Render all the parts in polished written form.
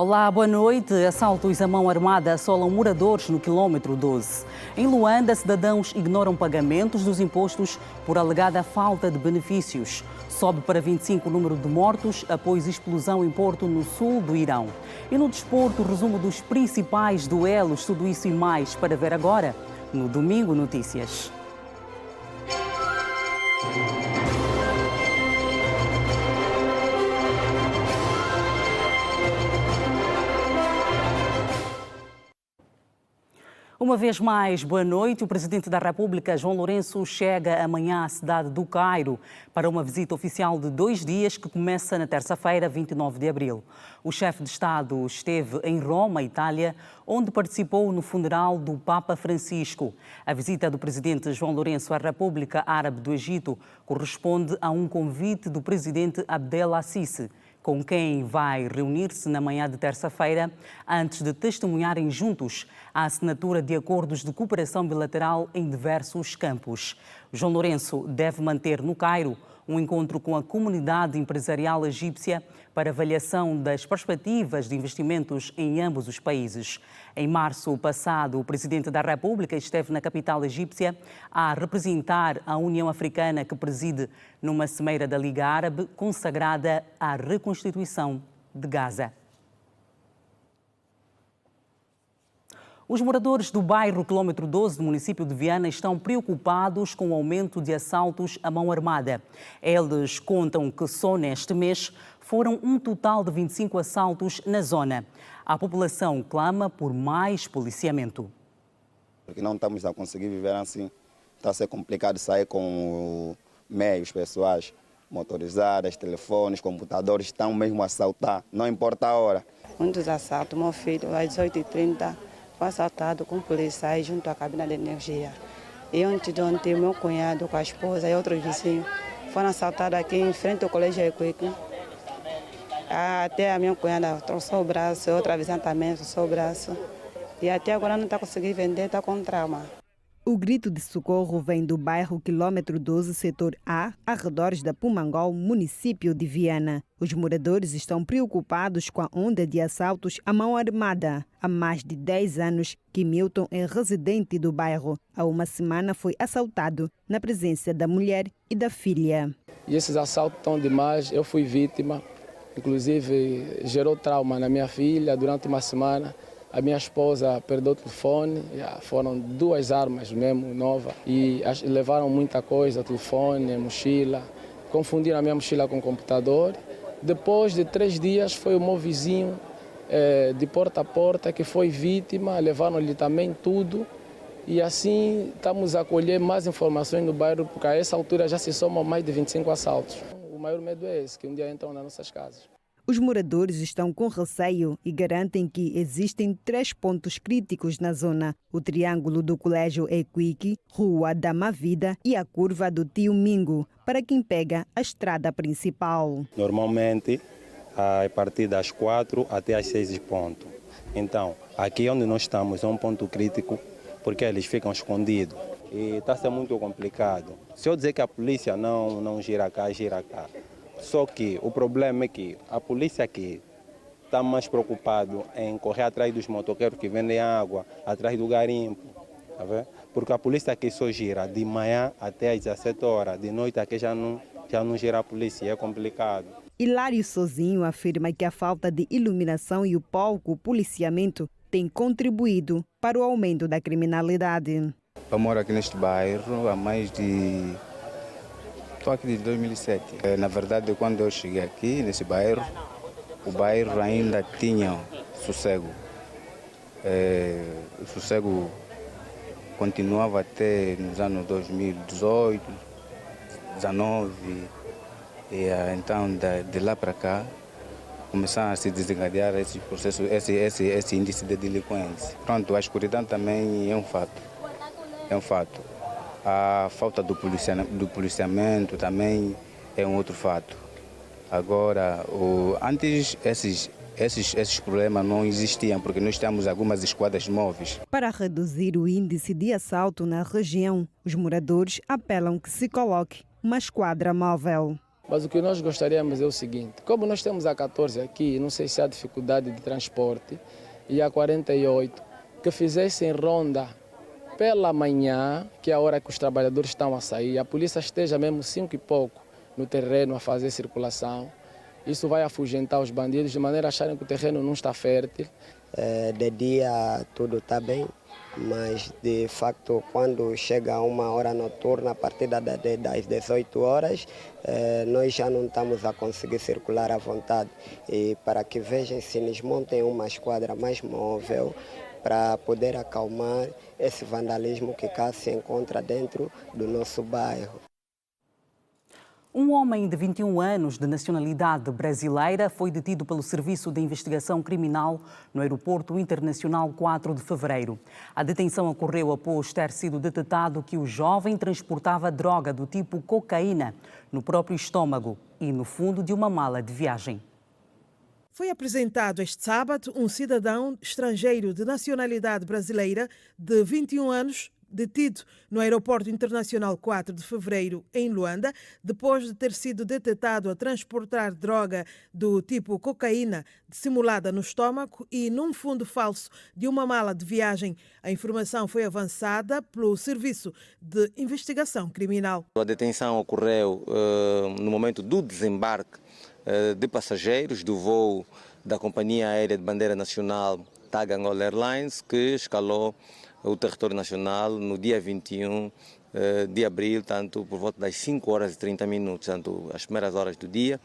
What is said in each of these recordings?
Olá, boa noite. Assaltos à mão armada assolam moradores no quilômetro 12. Em Luanda, cidadãos ignoram pagamentos dos impostos por alegada falta de benefícios. Sobe para 25 o número de mortos após explosão em Porto, no sul do Irão. E no desporto, resumo dos principais duelos, tudo isso e mais para ver agora no Domingo Notícias. Uma vez mais, boa noite. O Presidente da República, João Lourenço, chega amanhã à cidade do Cairo para uma visita oficial de 2 dias que começa na terça-feira, 29 de abril. O chefe de Estado esteve em Roma, Itália, onde participou no funeral do Papa Francisco. A visita do Presidente João Lourenço à República Árabe do Egito corresponde a um convite do Presidente Abdel Assisi, com quem vai reunir-se na manhã de terça-feira, antes de testemunharem juntos a assinatura de acordos de cooperação bilateral em diversos campos. João Lourenço deve manter no Cairo um encontro com a comunidade empresarial egípcia para avaliação das perspectivas de investimentos em ambos os países. Em março passado, o Presidente da República esteve na capital egípcia a representar a União Africana, que preside numa cimeira da Liga Árabe consagrada à reconstituição de Gaza. Os moradores do bairro Quilômetro 12 do município de Viana estão preocupados com o aumento de assaltos à mão armada. Eles contam que só neste mês foram um total de 25 assaltos na zona. A população clama por mais policiamento. Porque não estamos a conseguir viver assim. Está a ser complicado sair com meios pessoais, motorizadas, telefones, computadores, estão mesmo a assaltar, não importa a hora. Muitos assaltos, meu filho, às 18h30, foi assaltado com policiais junto à cabina de energia. E antes de ontem, meu cunhado com a esposa e outros vizinhos foram assaltados aqui em frente ao colégio Equique. Até a minha cunhada trouxe o braço, outra vizinha também trouxe o braço. E até agora não está conseguindo vender, está com trauma. O grito de socorro vem do bairro Quilômetro 12, setor A, arredores da Pumangol, município de Viana. Os moradores estão preocupados com a onda de assaltos à mão armada. Há mais de 10 anos que Milton é residente do bairro. Há uma semana foi assaltado na presença da mulher e da filha. E esses assaltos estão demais, eu fui vítima. Inclusive, gerou trauma na minha filha durante uma semana. A minha esposa perdeu o telefone, foram 2 armas mesmo, novas, e levaram muita coisa, telefone, mochila, confundiram a minha mochila com o computador. Depois de 3 dias foi o meu vizinho de porta a porta que foi vítima, levaram-lhe também tudo, e assim estamos a colher mais informações no bairro, porque a essa altura já se somam mais de 25 assaltos. O maior medo é esse, que um dia entram nas nossas casas. Os moradores estão com receio e garantem que existem 3 pontos críticos na zona: o triângulo do Colégio Equique, Rua da Mavida e a curva do Tio Mingo, para quem pega a estrada principal. Normalmente, a partir das 4 até às 6 pontos. Então, aqui onde nós estamos é um ponto crítico, porque eles ficam escondidos. E está sendo muito complicado. Se eu dizer que a polícia não gira cá, gira cá. Só que o problema é que a polícia aqui está mais preocupada em correr atrás dos motoqueiros que vendem água, atrás do garimpo, tá vendo? Porque a polícia aqui só gira de manhã até às 17 horas, de noite aqui já não gira a polícia, é complicado. Hilário Sozinho afirma que a falta de iluminação e o pouco policiamento têm contribuído para o aumento da criminalidade. Eu moro aqui neste bairro há mais de... Estou aqui desde 2007. Na verdade, quando eu cheguei aqui, nesse bairro, o bairro ainda tinha sossego. O sossego continuava até nos anos 2018, 2019. Então, de lá para cá, começaram a se desencadear esse processo, esse índice de delinquência. Pronto, a escuridão também é um fato. É um fato. A falta do policiamento também é um outro fato. Agora, antes esses problemas não existiam, porque nós temos algumas esquadras móveis. Para reduzir o índice de assalto na região, os moradores apelam que se coloque uma esquadra móvel. Mas o que nós gostaríamos é o seguinte, como nós temos a 14 aqui, não sei se há dificuldade de transporte, e a 48, que fizessem ronda pela manhã, que é a hora que os trabalhadores estão a sair, a polícia esteja mesmo 5 e pouco no terreno a fazer circulação. Isso vai afugentar os bandidos de maneira a acharem que o terreno não está fértil. De dia tudo está bem, mas de facto quando chega uma hora noturna, a partir das 18 horas, nós já não estamos a conseguir circular à vontade. E para que vejam se nos montem uma esquadra mais móvel para poder acalmar esse vandalismo que cá se encontra dentro do nosso bairro. Um homem de 21 anos, de nacionalidade brasileira, foi detido pelo Serviço de Investigação Criminal no Aeroporto Internacional 4 de Fevereiro. A detenção ocorreu após ter sido detectado que o jovem transportava droga do tipo cocaína no próprio estômago e no fundo de uma mala de viagem. Foi apresentado este sábado um cidadão estrangeiro de nacionalidade brasileira de 21 anos, detido no Aeroporto Internacional 4 de Fevereiro, em Luanda, depois de ter sido detectado a transportar droga do tipo cocaína dissimulada no estômago e num fundo falso de uma mala de viagem. A informação foi avançada pelo Serviço de Investigação Criminal. A detenção ocorreu no momento do desembarque de passageiros do voo da Companhia Aérea de Bandeira Nacional TAG Angola Airlines, que escalou o território nacional no dia 21 de abril, tanto por volta das 5 horas e 30 minutos, tanto as primeiras horas do dia.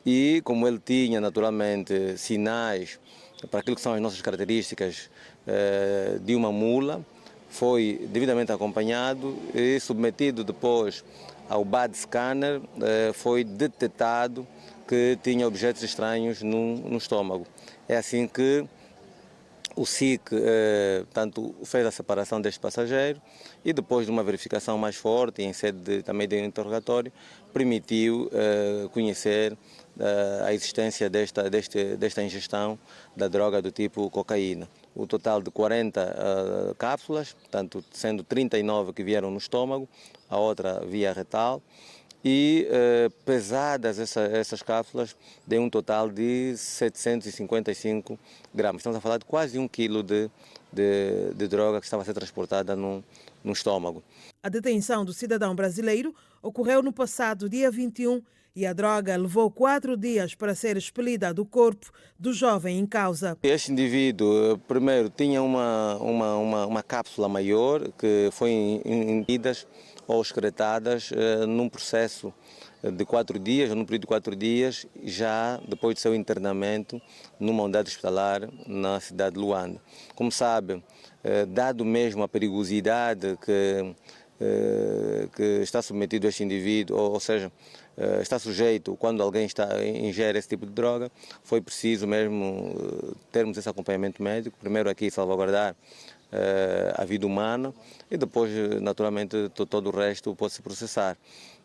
E como ele tinha naturalmente sinais para aquilo que são as nossas características de uma mula, foi devidamente acompanhado e submetido depois ao BAD scanner, foi detectado que tinha objetos estranhos no estômago. É assim que o SIC tanto fez a separação deste passageiro e depois de uma verificação mais forte, em sede também de interrogatório, permitiu conhecer a existência desta ingestão da droga do tipo cocaína. O total de 40 cápsulas, tanto sendo 39 que vieram no estômago, a outra via retal, e pesadas essas cápsulas de um total de 755 gramas. Estamos a falar de quase 1 quilo de droga que estava a ser transportada no estômago. A detenção do cidadão brasileiro ocorreu no passado dia 21 e a droga levou 4 dias para ser expelida do corpo do jovem em causa. Este indivíduo, primeiro, tinha uma cápsula maior que foi ingeridas ou excretadas num processo de 4 dias, num período de 4 dias, já depois do seu internamento numa unidade hospitalar na cidade de Luanda. Como sabe, dado mesmo a perigosidade que está submetido este indivíduo, ou seja, está sujeito quando alguém ingere esse tipo de droga, foi preciso mesmo termos esse acompanhamento médico, primeiro aqui salvaguardar a vida humana e depois, naturalmente, todo o resto pode se processar.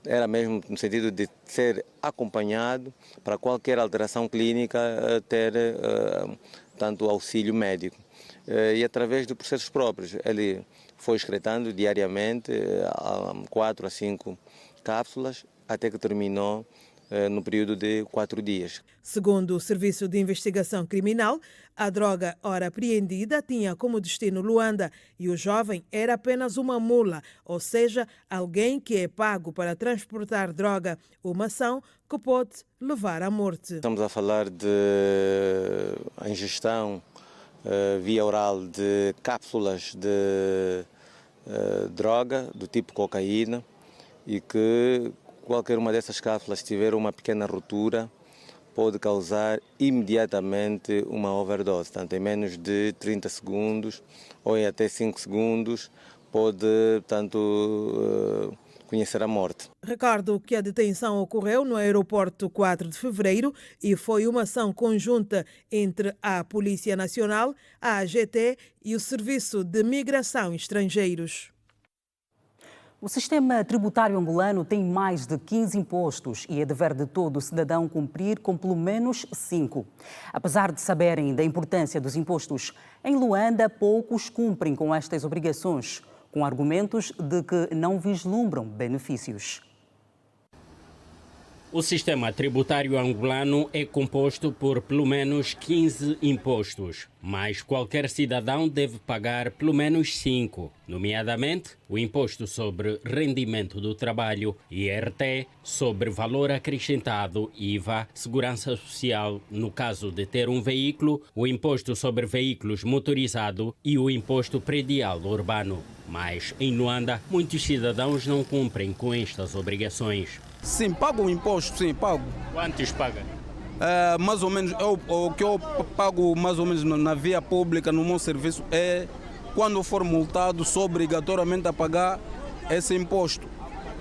Era mesmo no sentido de ser acompanhado para qualquer alteração clínica ter tanto auxílio médico. E através de processos próprios, ele foi excretando diariamente 4 a 5 cápsulas até que terminou no período de 4 dias. Segundo o Serviço de Investigação Criminal, a droga ora apreendida tinha como destino Luanda e o jovem era apenas uma mula, ou seja, alguém que é pago para transportar droga, uma ação que pode levar à morte. Estamos a falar de a ingestão via oral de cápsulas de droga do tipo cocaína e que qualquer uma dessas cápsulas tiver uma pequena ruptura pode causar imediatamente uma overdose, tanto em menos de 30 segundos ou em até 5 segundos pode tanto conhecer a morte. Recordo que a detenção ocorreu no aeroporto 4 de Fevereiro e foi uma ação conjunta entre a Polícia Nacional, a AGT e o Serviço de Migração e Estrangeiros. O sistema tributário angolano tem mais de 15 impostos e é dever de todo cidadão cumprir com pelo menos 5. Apesar de saberem da importância dos impostos, em Luanda poucos cumprem com estas obrigações, com argumentos de que não vislumbram benefícios. O sistema tributário angolano é composto por pelo menos 15 impostos, mas qualquer cidadão deve pagar pelo menos 5, nomeadamente o Imposto sobre Rendimento do Trabalho, IRT, sobre Valor Acrescentado, IVA, Segurança Social, no caso de ter um veículo, o Imposto sobre Veículos Motorizado e o Imposto Predial Urbano. Mas, em Luanda, muitos cidadãos não cumprem com estas obrigações. Sim, pago o imposto, sim, pago. Quantos paga? Mais ou menos, o que eu pago mais ou menos na via pública, no meu serviço, é quando eu for multado, sou obrigatoriamente a pagar esse imposto.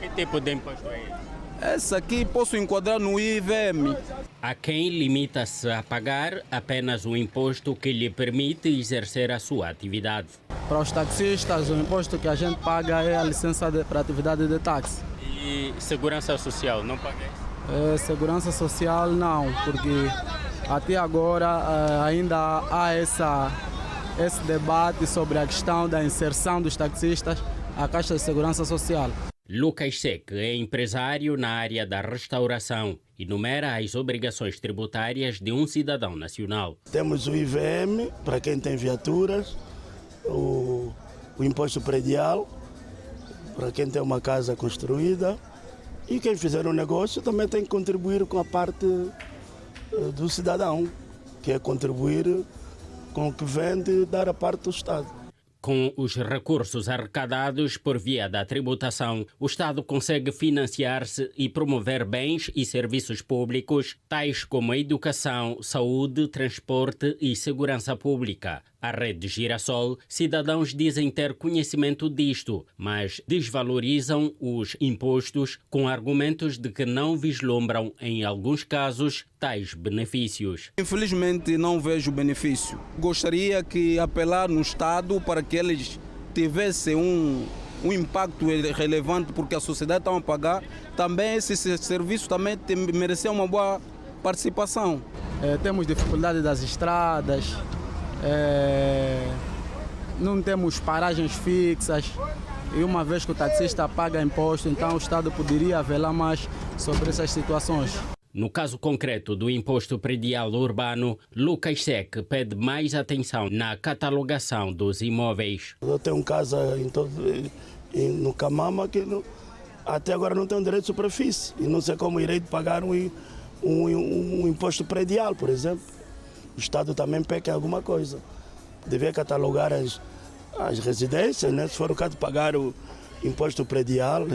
Que tipo de imposto é esse? Esse aqui posso enquadrar no IVM. Há quem limita-se a pagar apenas o imposto que lhe permite exercer a sua atividade. Para os taxistas, o imposto que a gente paga é a licença para atividade de táxi. E segurança social, não paga isso? Segurança social não, porque até agora ainda há esse debate sobre a questão da inserção dos taxistas à Caixa de Segurança Social. Lucas Seque é empresário na área da restauração e enumera as obrigações tributárias de um cidadão nacional. Temos o IVM, para quem tem viaturas, o imposto predial, para quem tem uma casa construída, e quem fizer um negócio também tem que contribuir com a parte do cidadão, que é contribuir com o que vende e dar a parte do Estado. Com os recursos arrecadados por via da tributação, o Estado consegue financiar-se e promover bens e serviços públicos, tais como a educação, saúde, transporte e segurança pública. A rede Girassol, cidadãos dizem ter conhecimento disto, mas desvalorizam os impostos com argumentos de que não vislumbram, em alguns casos, tais benefícios. Infelizmente não vejo benefício. Gostaria que apelar no Estado para que eles tivessem um impacto relevante, porque a sociedade está a pagar. Também esse serviço também merecia uma boa participação. Temos dificuldade das estradas. Não temos paragens fixas e uma vez que o taxista paga imposto, então o Estado poderia velar mais sobre essas situações. No caso concreto do imposto predial urbano, Lucas Seque pede mais atenção na catalogação dos imóveis. Eu tenho casa no Camama que até agora não tenho direito de superfície e não sei como irei pagar um imposto predial, por exemplo. O Estado também peca em alguma coisa. Devia catalogar as residências, né? Se for o caso de pagar o imposto predial,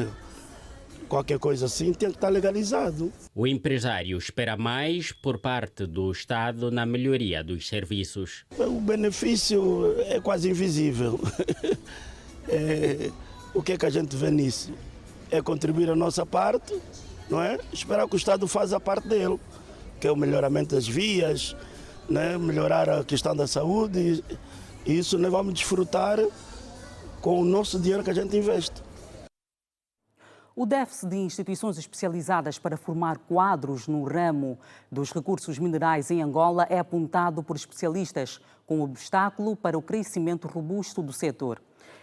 qualquer coisa assim, tem que estar legalizado. O empresário espera mais por parte do Estado na melhoria dos serviços. O benefício é quase invisível. O que é que a gente vê nisso? É contribuir a nossa parte, não é? Esperar que o Estado faça a parte dele, que é o melhoramento das vias, né? Melhorar a questão da saúde, e isso nós vamos desfrutar com o nosso dinheiro que a gente investe. O déficit de instituições especializadas para formar quadros no ramo dos recursos minerais em Angola é apontado por especialistas como obstáculo para o crescimento robusto do setor.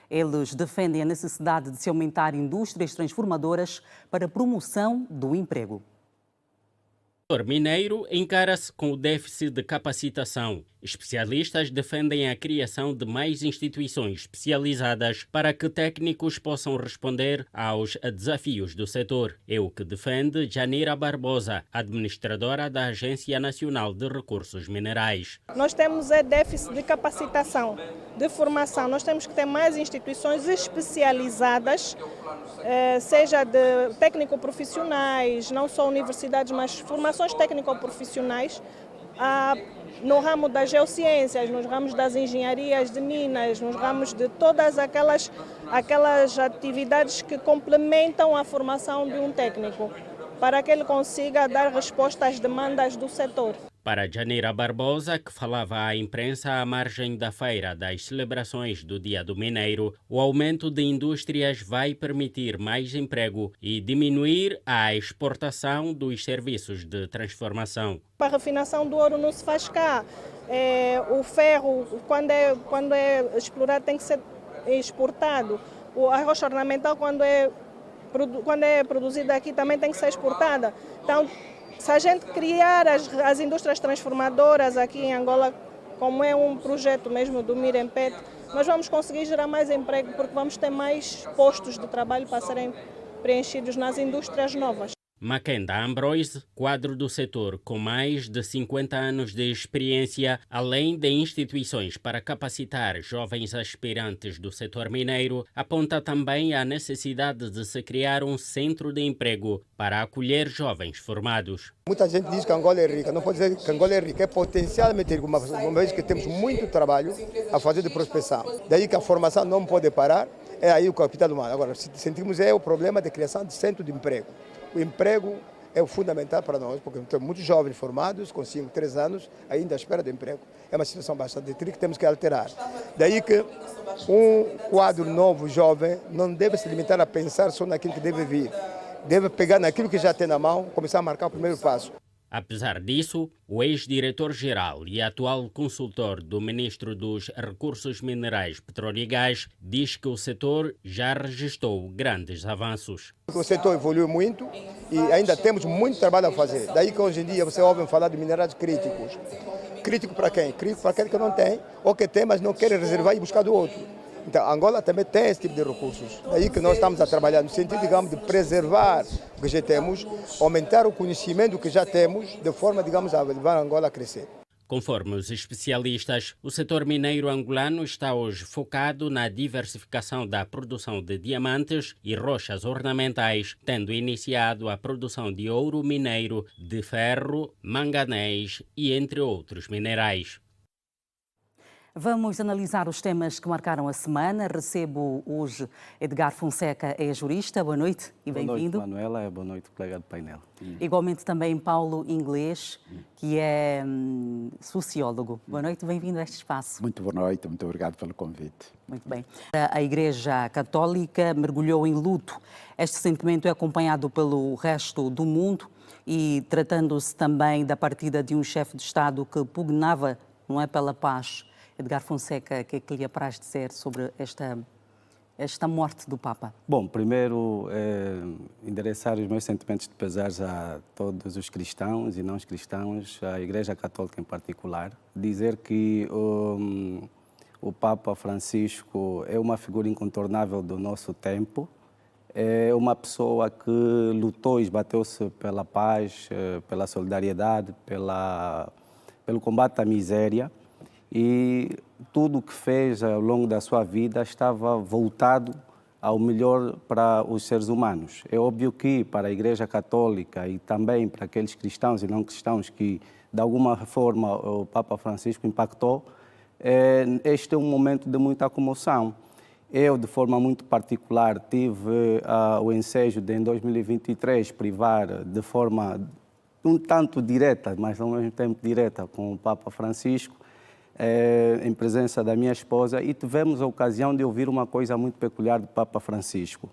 Eles defendem a necessidade de se aumentar indústrias transformadoras para a promoção do emprego. O setor mineiro encara-se com o déficit de capacitação. Especialistas defendem a criação de mais instituições especializadas para que técnicos possam responder aos desafios do setor. É o que defende Janira Barbosa, administradora da Agência Nacional de Recursos Minerais. Nós temos déficit de capacitação, de formação. Nós temos que ter mais instituições especializadas, seja de técnico-profissionais, não só universidades, mas formações técnico-profissionais, no ramo das geociências, nos ramos das engenharias de minas, nos ramos de todas aquelas atividades que complementam a formação de um técnico, para que ele consiga dar resposta às demandas do setor. Para Janira Barbosa, que falava à imprensa à margem da feira das celebrações do Dia do Mineiro, o aumento de indústrias vai permitir mais emprego e diminuir a exportação dos serviços de transformação. A refinação do ouro não se faz cá. O ferro, quando é explorado, tem que ser exportado. A rocha ornamental, quando é quando é produzida aqui também tem que ser exportada. Então, se a gente criar as indústrias transformadoras aqui em Angola, como é um projeto mesmo do Mirempet, nós vamos conseguir gerar mais emprego, porque vamos ter mais postos de trabalho para serem preenchidos nas indústrias novas. Makenda Ambroise, quadro do setor com mais de 50 anos de experiência, além de instituições para capacitar jovens aspirantes do setor mineiro, aponta também a necessidade de se criar um centro de emprego para acolher jovens formados. Muita gente diz que Angola é rica, não pode dizer que Angola é rica, é potencialmente rica, uma vez que temos muito trabalho a fazer de prospecção. Daí que a formação não pode parar, é aí o capital humano. Agora, sentimos o problema de criação de centro de emprego. O emprego é o fundamental para nós, porque temos muitos jovens formados, com 5, 3 anos, ainda à espera de emprego. É uma situação bastante triste que temos que alterar. Daí que um quadro novo, jovem, não deve se limitar a pensar só naquilo que deve vir. Deve pegar naquilo que já tem na mão, começar a marcar o primeiro passo. Apesar disso, o ex-diretor-geral e atual consultor do Ministro dos Recursos Minerais, Petróleo e Gás diz que o setor já registrou grandes avanços. O setor evoluiu muito e ainda temos muito trabalho a fazer. Daí que hoje em dia você ouve falar de minerais críticos. Crítico para quem? Crítico para aquele que não tem, ou que tem, mas não quer reservar e buscar do outro. Então, Angola também tem esse tipo de recursos. Daí que nós estamos a trabalhar no sentido, digamos, de preservar o que já temos, aumentar o conhecimento que já temos, de forma, digamos, a levar a Angola a crescer. Conforme os especialistas, o setor mineiro angolano está hoje focado na diversificação da produção de diamantes e rochas ornamentais, tendo iniciado a produção de ouro mineiro, de ferro, manganês e entre outros minerais. Vamos analisar os temas que marcaram a semana. Recebo hoje Edgar Fonseca, é jurista. Boa noite e bem-vindo. Boa noite, Manuela. Boa noite, colega do painel. Igualmente também Paulo Inglês, que é sociólogo. Boa noite, bem-vindo a este espaço. Muito boa noite, muito obrigado pelo convite. Muito bem. A Igreja Católica mergulhou em luto. Este sentimento é acompanhado pelo resto do mundo e tratando-se também da partida de um chefe de Estado que pugnava, não é, pela paz. Edgar Fonseca, o que é que lhe apraz dizer sobre esta morte do Papa? Bom, primeiro, endereçar os meus sentimentos de pesares a todos os cristãos e não os cristãos, à Igreja Católica em particular. Dizer que o Papa Francisco é uma figura incontornável do nosso tempo, é uma pessoa que lutou e esbateu-se pela paz, pela solidariedade, pelo combate à miséria. E tudo o que fez ao longo da sua vida estava voltado ao melhor para os seres humanos. É óbvio que para a Igreja Católica e também para aqueles cristãos e não cristãos que, de alguma forma, o Papa Francisco impactou, este é um momento de muita comoção. Eu, de forma muito particular, tive o ensejo de, em 2023, privar de forma um tanto direta, mas ao mesmo tempo direta, com o Papa Francisco, em presença da minha esposa, e tivemos a ocasião de ouvir uma coisa muito peculiar do Papa Francisco.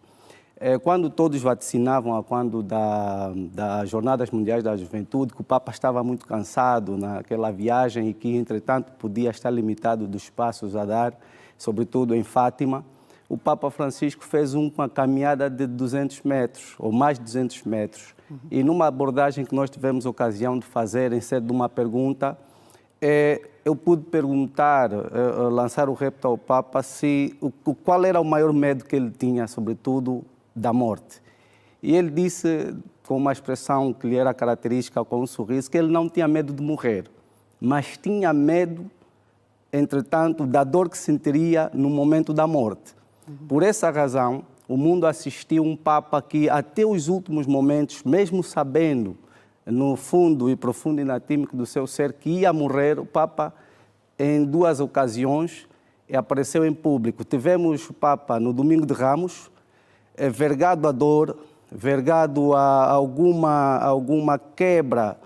Quando todos vaticinavam, quando das Jornadas Mundiais da Juventude, que o Papa estava muito cansado naquela viagem e que, entretanto, podia estar limitado dos passos a dar, sobretudo em Fátima, o Papa Francisco fez uma caminhada de 200 metros, ou mais de 200 metros. E numa abordagem que nós tivemos a ocasião de fazer, em sede de uma pergunta, eu pude perguntar, lançar o repto ao Papa, qual era o maior medo que ele tinha, sobretudo, da morte. E ele disse, com uma expressão que lhe era característica, com um sorriso, que ele não tinha medo de morrer, mas tinha medo, entretanto, da dor que sentiria no momento da morte. Por essa razão, o mundo assistiu um Papa que, até os últimos momentos, mesmo sabendo no fundo e profundo inatímico do seu ser que ia morrer, o Papa, em 2 ocasiões, apareceu em público. Tivemos o Papa no Domingo de Ramos, vergado a dor, vergado a alguma quebra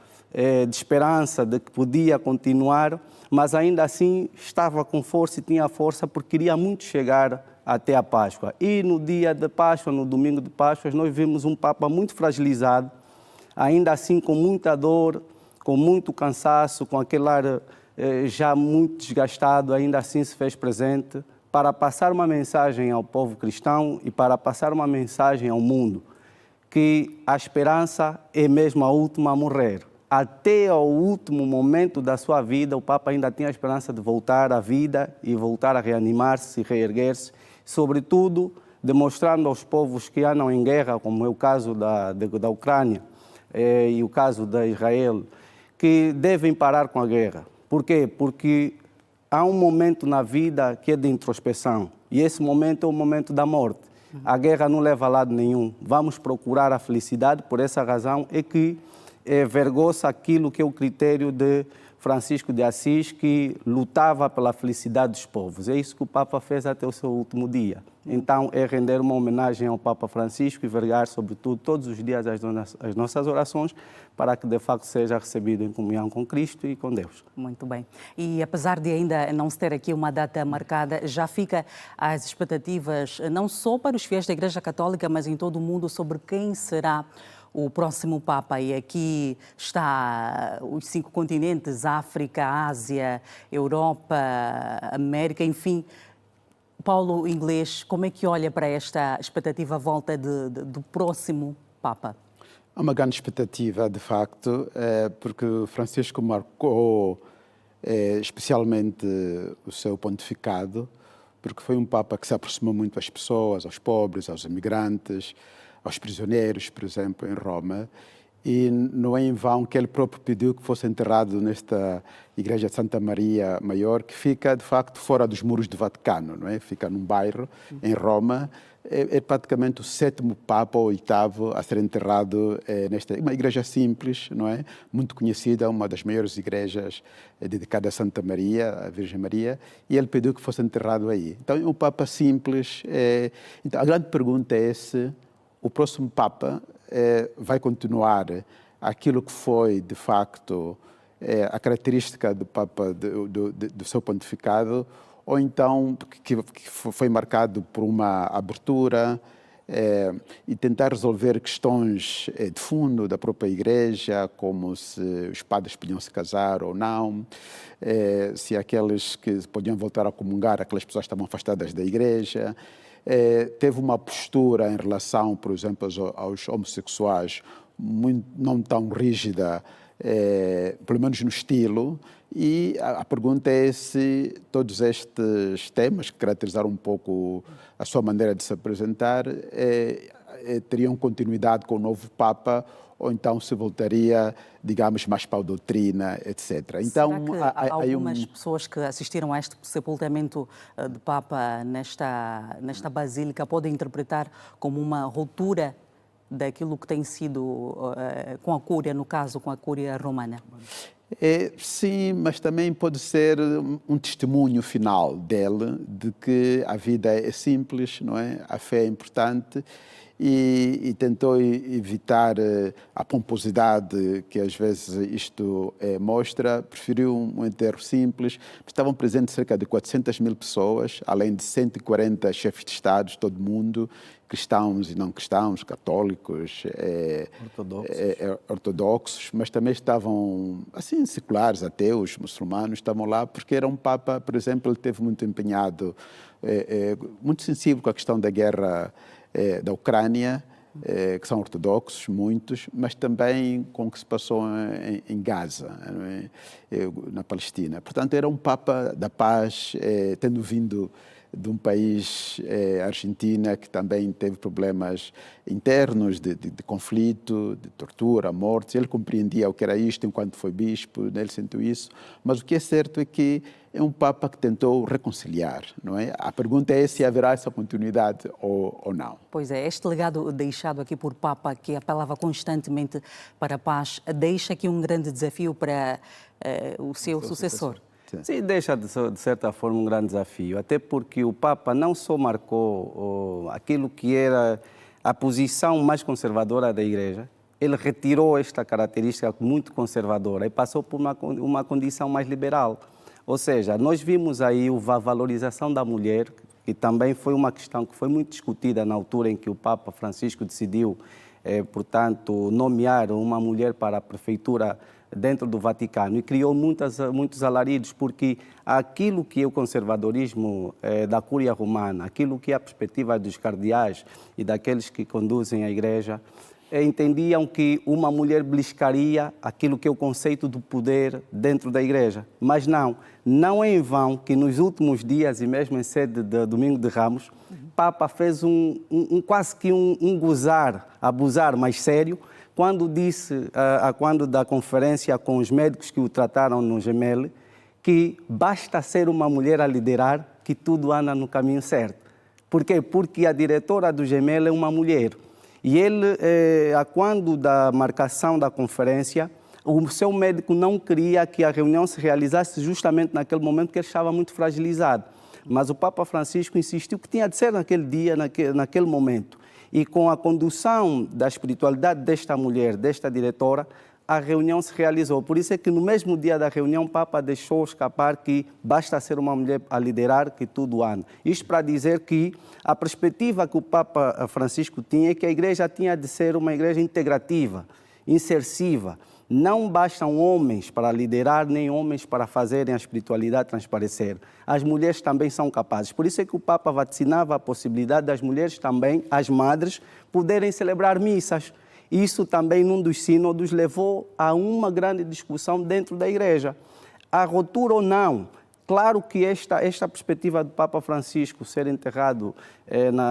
de esperança de que podia continuar, mas ainda assim estava com força e tinha força porque queria muito chegar até a Páscoa. E no dia de Páscoa, no Domingo de Páscoa, nós vimos um Papa muito fragilizado, ainda assim com muita dor, com muito cansaço, com aquele ar já muito desgastado, ainda assim se fez presente para passar uma mensagem ao povo cristão e para passar uma mensagem ao mundo, que a esperança é mesmo a última a morrer. Até o último momento da sua vida, o Papa ainda tinha a esperança de voltar à vida e voltar a reanimar-se e reerguer-se, sobretudo demonstrando aos povos que andam em guerra, como é o caso da Ucrânia e o caso da Israel, que devem parar com a guerra. Por quê? Porque há um momento na vida que é de introspeção, e esse momento é o momento da morte. A guerra não leva a lado nenhum. Vamos procurar a felicidade, por essa razão é que vergou-se aquilo que é o critério de Francisco de Assis, que lutava pela felicidade dos povos. É isso que o Papa fez até o seu último dia. Então, é render uma homenagem ao Papa Francisco e vergar, sobretudo, todos os dias as nossas orações para que, de facto, seja recebido em comunhão com Cristo e com Deus. Muito bem. E, apesar de ainda não se ter aqui uma data marcada, já fica as expectativas, não só para os fiéis da Igreja Católica, mas em todo o mundo, sobre quem será o próximo Papa. E aqui está os 5 continentes, África, Ásia, Europa, América, enfim. Paulo Inglês, como é que olha para esta expectativa à volta do próximo Papa? Há uma grande expectativa, de facto, porque Francisco marcou especialmente o seu pontificado, porque foi um Papa que se aproximou muito às pessoas, aos pobres, aos imigrantes, aos prisioneiros, por exemplo, em Roma, e não é em vão que ele próprio pediu que fosse enterrado nesta igreja de Santa Maria Maior, que fica, de facto, fora dos muros do Vaticano, não é? Fica num bairro, em Roma. É praticamente o 7º Papa, ou 8º, a ser enterrado nesta uma igreja simples, não é? Muito conhecida, uma das maiores igrejas dedicada a Santa Maria, a Virgem Maria, e ele pediu que fosse enterrado aí. Então, é um Papa simples. Então, a grande pergunta é se o próximo Papa vai continuar aquilo que foi, de facto, a característica do Papa, do seu pontificado, ou então que foi marcado por uma abertura e tentar resolver questões de fundo da própria Igreja, como se os padres podiam se casar ou não, se aqueles que podiam voltar a comungar, aquelas pessoas que estavam afastadas da Igreja. Teve uma postura em relação, por exemplo, aos homossexuais não tão rígida, pelo menos no estilo, e a pergunta é se todos estes temas que caracterizaram um pouco a sua maneira de se apresentar teriam continuidade com o novo Papa, ou então se voltaria, digamos, mais para a doutrina, etc. Então, há algumas pessoas que assistiram a este sepultamento de Papa nesta basílica podem interpretar como uma ruptura daquilo que tem sido com a Cúria, no caso, com a Cúria romana? Sim, mas também pode ser um testemunho final dele de que a vida é simples, não é? A fé é importante. E tentou evitar a pomposidade que às vezes isto mostra, preferiu um enterro simples. Estavam presentes cerca de 400 mil pessoas, além de 140 chefes de Estado de todo o mundo, cristãos e não cristãos, católicos, ortodoxos, mas também estavam assim seculares, ateus, muçulmanos, estavam lá porque era um Papa, por exemplo, ele esteve muito empenhado, muito sensível com a questão da guerra da Ucrânia, que são ortodoxos, muitos, mas também com o que se passou em Gaza, na Palestina. Portanto, era um Papa da paz, tendo vindo de um país, Argentina, que também teve problemas internos de conflito, de tortura, mortes. Ele compreendia o que era isto enquanto foi bispo, ele sentiu isso. Mas o que é certo é que é um Papa que tentou reconciliar, não é? A pergunta é se haverá essa continuidade ou não. Pois é, este legado deixado aqui por Papa, que apelava constantemente para a paz, deixa aqui um grande desafio para o seu sucessor. Sim, deixa de certa forma um grande desafio, até porque o Papa não só marcou aquilo que era a posição mais conservadora da Igreja, ele retirou esta característica muito conservadora e passou por uma condição mais liberal. Ou seja, nós vimos aí a valorização da mulher, que também foi uma questão que foi muito discutida na altura em que o Papa Francisco decidiu portanto, nomear uma mulher para a prefeitura dentro do Vaticano e criou muitos alaridos, porque aquilo que é o conservadorismo da Cúria Romana, aquilo que é a perspectiva dos cardeais e daqueles que conduzem a Igreja, entendiam que uma mulher beliscaria aquilo que é o conceito do poder dentro da Igreja. Mas não é em vão que nos últimos dias, e mesmo em sede de Domingo de Ramos, o Papa fez quase que um gozar, abusar mais sério, quando disse, quando da conferência com os médicos que o trataram no Gemelli, que basta ser uma mulher a liderar que tudo anda no caminho certo. Por quê? Porque a diretora do Gemelli é uma mulher. E ele, quando da marcação da conferência, o seu médico não queria que a reunião se realizasse justamente naquele momento, porque ele estava muito fragilizado. Mas o Papa Francisco insistiu que tinha de ser naquele dia, naquele momento. E com a condução da espiritualidade desta mulher, desta diretora, a reunião se realizou. Por isso é que no mesmo dia da reunião o Papa deixou escapar que basta ser uma mulher a liderar que tudo anda. Isto para dizer que a perspectiva que o Papa Francisco tinha é que a Igreja tinha de ser uma Igreja integrativa, insersiva. Não bastam homens para liderar, nem homens para fazerem a espiritualidade transparecer. As mulheres também são capazes. Por isso é que o Papa vaticinava a possibilidade das mulheres também, as madres, poderem celebrar missas. Isso também, num dos sínodos, levou a uma grande discussão dentro da Igreja. A ruptura ou não, claro que esta perspectiva do Papa Francisco ser enterrado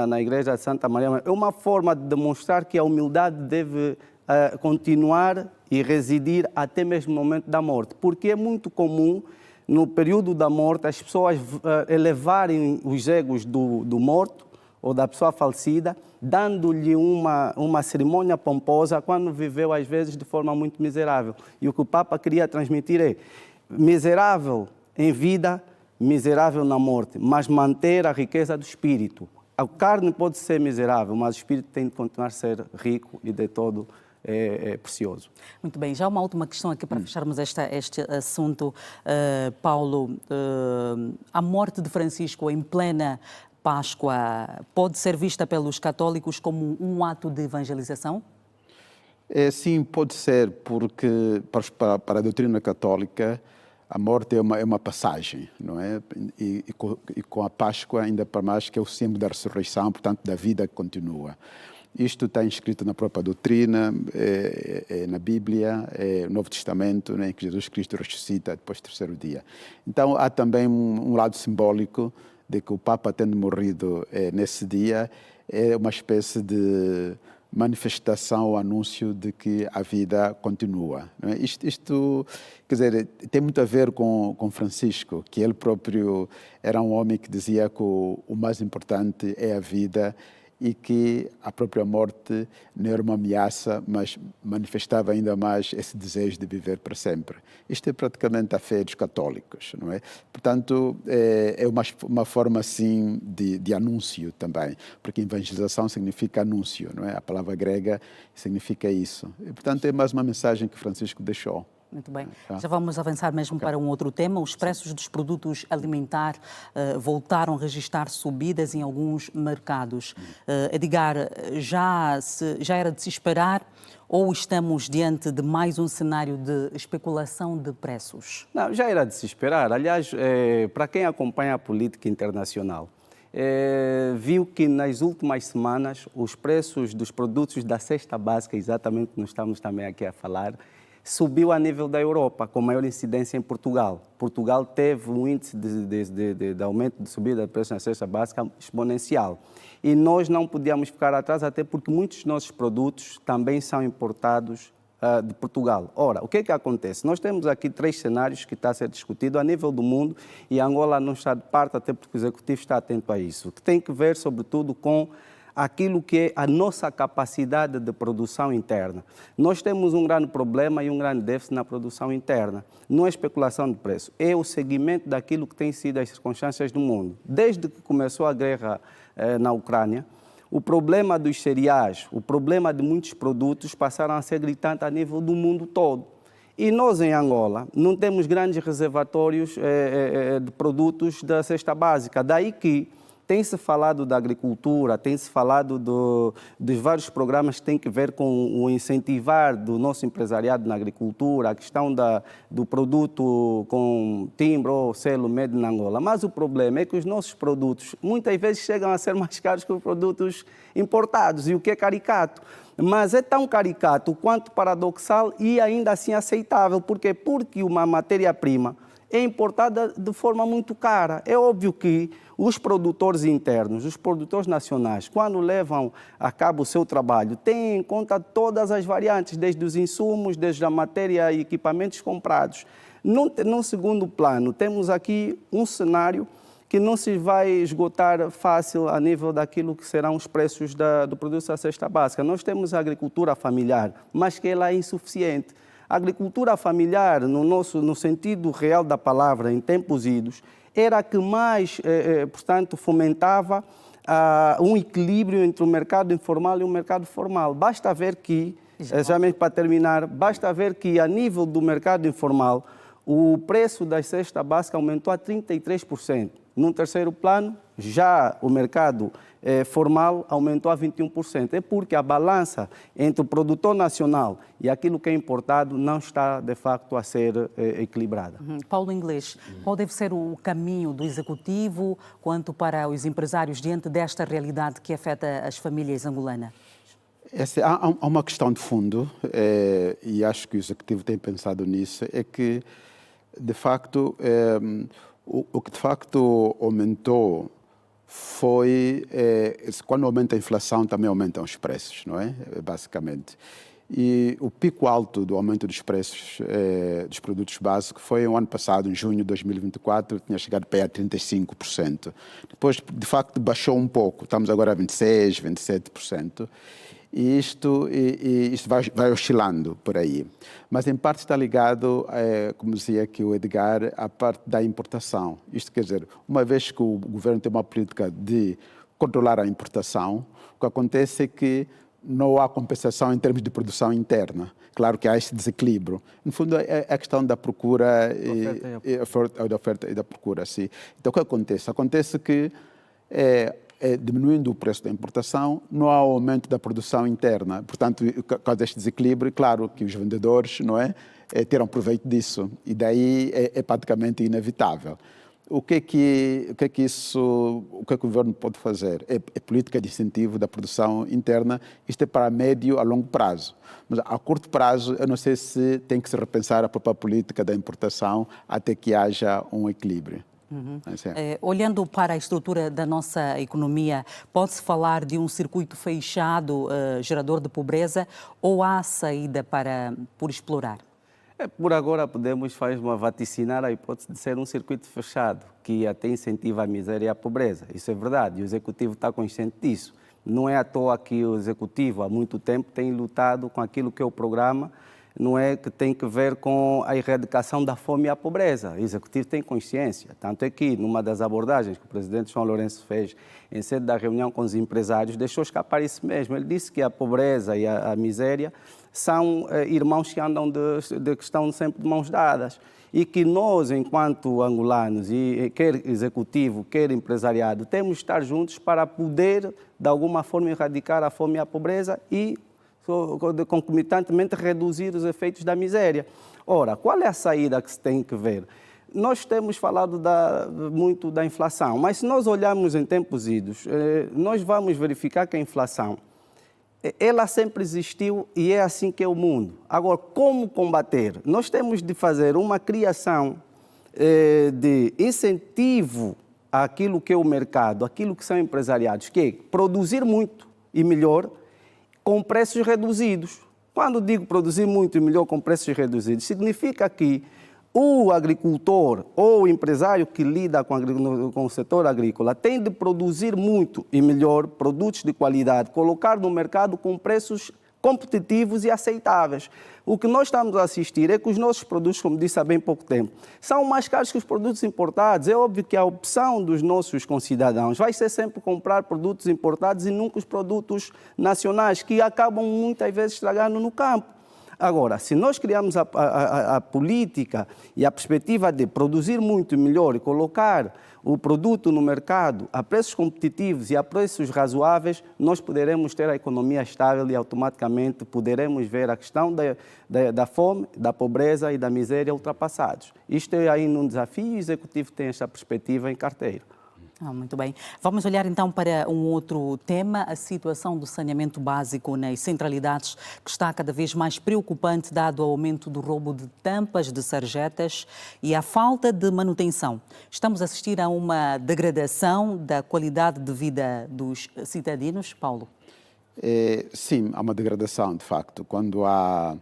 na Igreja de Santa Maria é uma forma de demonstrar que a humildade deve continuar e residir até mesmo no momento da morte, porque é muito comum, no período da morte, as pessoas elevarem os egos do morto ou da pessoa falecida, dando-lhe uma cerimônia pomposa, quando viveu, às vezes, de forma muito miserável. E o que o Papa queria transmitir é miserável em vida, miserável na morte, mas manter a riqueza do espírito. A carne pode ser miserável, mas o espírito tem de continuar a ser rico e de todo precioso. Muito bem, já uma última questão aqui para fecharmos este assunto, Paulo. A morte de Francisco em plena Páscoa pode ser vista pelos católicos como um ato de evangelização? Sim, pode ser, porque para a doutrina católica a morte é uma passagem, não é? E com a Páscoa, ainda para mais, que é o símbolo da ressurreição, portanto, da vida que continua. Isto está inscrito na própria doutrina, na Bíblia, no Novo Testamento, né, em que Jesus Cristo ressuscita depois do terceiro dia. Então, há também um lado simbólico de que o Papa, tendo morrido nesse dia, é uma espécie de manifestação, anúncio de que a vida continua. Não é? Isto, quer dizer, tem muito a ver com Francisco, que ele próprio era um homem que dizia que o mais importante é a vida e que a própria morte não era uma ameaça, mas manifestava ainda mais esse desejo de viver para sempre. Isto é praticamente a fé dos católicos, não é? Portanto, é uma forma, assim, de anúncio também, porque evangelização significa anúncio, não é? A palavra grega significa isso. E, portanto, é mais uma mensagem que Francisco deixou. Muito bem. Já vamos avançar mesmo para um outro tema. Os preços dos produtos alimentares voltaram a registrar subidas em alguns mercados. Edgar, já era de se esperar ou estamos diante de mais um cenário de especulação de preços? Não, já era de se esperar. Aliás, para quem acompanha a política internacional, viu que nas últimas semanas os preços dos produtos da cesta básica, exatamente como estamos também aqui a falar, subiu a nível da Europa, com maior incidência em Portugal. Portugal teve um índice de aumento de subida de preços na cesta básica exponencial. E nós não podíamos ficar atrás, até porque muitos dos nossos produtos também são importados de Portugal. Ora, o que é que acontece? Nós temos aqui 3 cenários que estão a ser discutido a nível do mundo e Angola não está de parte, até porque o Executivo está atento a isso, que tem que ver, sobretudo, com aquilo que é a nossa capacidade de produção interna. Nós temos um grande problema e um grande déficit na produção interna. Não é especulação de preço, é o seguimento daquilo que tem sido as circunstâncias do mundo. Desde que começou a guerra na Ucrânia, o problema dos cereais, o problema de muitos produtos passaram a ser gritantes a nível do mundo todo. E nós, em Angola, não temos grandes reservatórios de produtos da cesta básica. Daí que tem-se falado da agricultura, tem-se falado dos vários programas que têm que ver com o incentivar do nosso empresariado na agricultura, a questão do produto com timbre ou selo made in Angola. Mas o problema é que os nossos produtos muitas vezes chegam a ser mais caros que os produtos importados, e o que é caricato. Mas é tão caricato quanto paradoxal e ainda assim aceitável. Por quê? Porque uma matéria-prima é importada de forma muito cara. É óbvio que os produtores internos, os produtores nacionais, quando levam a cabo o seu trabalho, têm em conta todas as variantes, desde os insumos, desde a matéria e equipamentos comprados. Num segundo plano, temos aqui um cenário que não se vai esgotar fácil a nível daquilo que serão os preços do produto da cesta básica. Nós temos a agricultura familiar, mas que ela é insuficiente. A agricultura familiar, no sentido real da palavra, em tempos idos, era a que mais, portanto, fomentava um equilíbrio entre o mercado informal e o mercado formal. Basta ver que, exatamente para terminar, basta ver que a nível do mercado informal, o preço da cesta básica aumentou a 33%. Num terceiro plano, já o mercado formal aumentou a 21%. É porque a balança entre o produtor nacional e aquilo que é importado não está, de facto, a ser equilibrada. Paulo Inglês, qual deve ser o caminho do Executivo quanto para os empresários diante desta realidade que afeta as famílias angolanas? Há uma questão de fundo, e acho que o Executivo tem pensado nisso, é que, de facto, o que de facto aumentou foi, quando aumenta a inflação, também aumentam os preços, não é? Basicamente. E o pico alto do aumento dos preços dos produtos básicos foi no ano passado, em junho de 2024, tinha chegado para aí a 35%. Depois, de facto, baixou um pouco, estamos agora a 26%, 27%. E isto vai oscilando por aí. Mas, em parte, está ligado, como dizia aqui o Edgar, à parte da importação. Isto quer dizer, uma vez que o governo tem uma política de controlar a importação, o que acontece é que não há compensação em termos de produção interna. Claro que há este desequilíbrio. No fundo, é a questão da procura da oferta e da procura. Sim. Então, o que acontece? Acontece que diminuindo o preço da importação, não há aumento da produção interna. Portanto, por causa deste desequilíbrio, claro que os vendedores, não é, terão proveito disso. E daí é praticamente inevitável. O que é que o governo pode fazer? É política de incentivo da produção interna. Isto é para médio a longo prazo. Mas a curto prazo, eu não sei se tem que se repensar a própria política da importação até que haja um equilíbrio. Olhando para a estrutura da nossa economia, pode-se falar de um circuito fechado, gerador de pobreza, ou há saída por explorar? Por agora podemos vaticinar a hipótese de ser um circuito fechado, que até incentiva a miséria e a pobreza. Isso é verdade, e o Executivo está consciente disso. Não é à toa que o Executivo, há muito tempo, tem lutado com aquilo que é o programa, não é, que tem que ver com a erradicação da fome e a pobreza. O Executivo tem consciência. Tanto é que, numa das abordagens que o presidente João Lourenço fez em sede da reunião com os empresários, deixou escapar isso mesmo. Ele disse que a pobreza e a miséria são irmãos que andam que estão sempre de mãos dadas. E que nós, enquanto angolanos, e quer executivo, quer empresariado, temos de estar juntos para poder, de alguma forma, erradicar a fome e a pobreza e concomitantemente reduzir os efeitos da miséria. Ora, qual é a saída que se tem que ver? Nós temos falado muito da inflação, mas se nós olharmos em tempos idos, nós vamos verificar que a inflação, ela sempre existiu e é assim que é o mundo. Agora, como combater? Nós temos de fazer uma criação de incentivo àquilo que é o mercado, àquilo que são empresariados, que é produzir muito e melhor, com preços reduzidos. Quando digo produzir muito e melhor com preços reduzidos, significa que o agricultor ou o empresário que lida com o setor agrícola tem de produzir muito e melhor produtos de qualidade, colocar no mercado com preços competitivos e aceitáveis. O que nós estamos a assistir é que os nossos produtos, como disse há bem pouco tempo, são mais caros que os produtos importados. É óbvio que a opção dos nossos concidadãos vai ser sempre comprar produtos importados e nunca os produtos nacionais, que acabam muitas vezes estragando no campo. Agora, se nós criarmos a política e a perspectiva de produzir muito melhor e colocar o produto no mercado a preços competitivos e a preços razoáveis, nós poderemos ter a economia estável e automaticamente poderemos ver a questão da fome, da pobreza e da miséria ultrapassados. Isto é ainda um desafio e o Executivo tem esta perspectiva em carteira. Muito bem. Vamos olhar então para um outro tema, a situação do saneamento básico nas centralidades, que está cada vez mais preocupante dado o aumento do roubo de tampas de sarjetas e a falta de manutenção. Estamos a assistir a uma degradação da qualidade de vida dos cidadãos, Paulo? Sim, há uma degradação, de facto. Quando há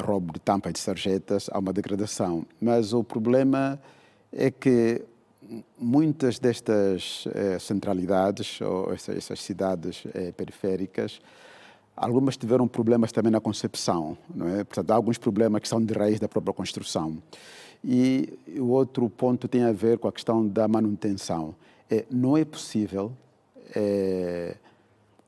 roubo de tampas de sarjetas, há uma degradação. Mas o problema é que muitas destas centralidades, ou essas cidades periféricas, algumas tiveram problemas também na concepção, não é? Portanto, há alguns problemas que são de raiz da própria construção. E o outro ponto tem a ver com a questão da manutenção. Não é possível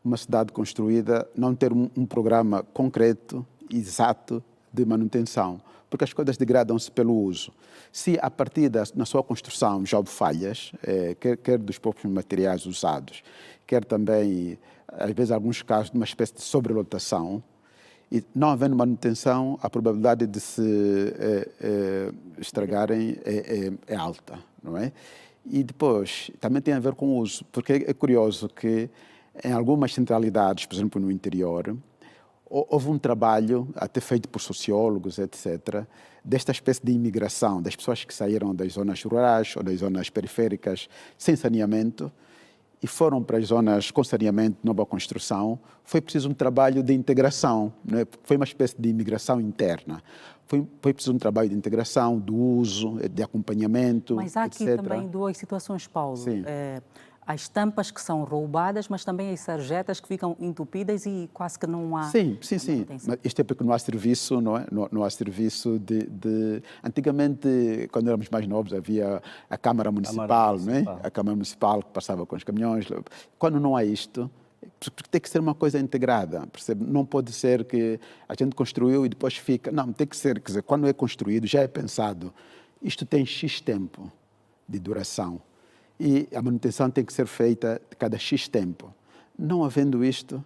uma cidade construída não ter um programa concreto, exato, de manutenção, porque as coisas degradam-se pelo uso. Se a partir na sua construção já houve falhas, quer dos próprios materiais usados, quer também, às vezes, alguns casos de uma espécie de sobrelotação, e não havendo manutenção, a probabilidade de se estragarem é alta, não é? E depois, também tem a ver com o uso, porque é curioso que em algumas centralidades, por exemplo, no interior, houve um trabalho, até feito por sociólogos, etc., desta espécie de imigração, das pessoas que saíram das zonas rurais ou das zonas periféricas sem saneamento e foram para as zonas com saneamento, nova construção. Foi preciso um trabalho de integração, não é? Foi uma espécie de imigração interna. Foi preciso um trabalho de integração, do uso, de acompanhamento, Mas há aqui etc. também duas situações, Paulo. Sim. As tampas que são roubadas, mas também as sarjetas que ficam entupidas e quase que não há... Sim. Mas isto é porque não há serviço, não é? Não há serviço de... Antigamente, quando éramos mais novos, havia a Câmara Municipal, não é? A Câmara Municipal que passava com os caminhões. Quando não há isto, tem que ser uma coisa integrada, percebe? Não pode ser que a gente construiu e depois fica... Não, tem que ser, quer dizer, quando é construído, já é pensado. Isto tem X tempo de duração. E a manutenção tem que ser feita de cada X tempo. Não havendo isto,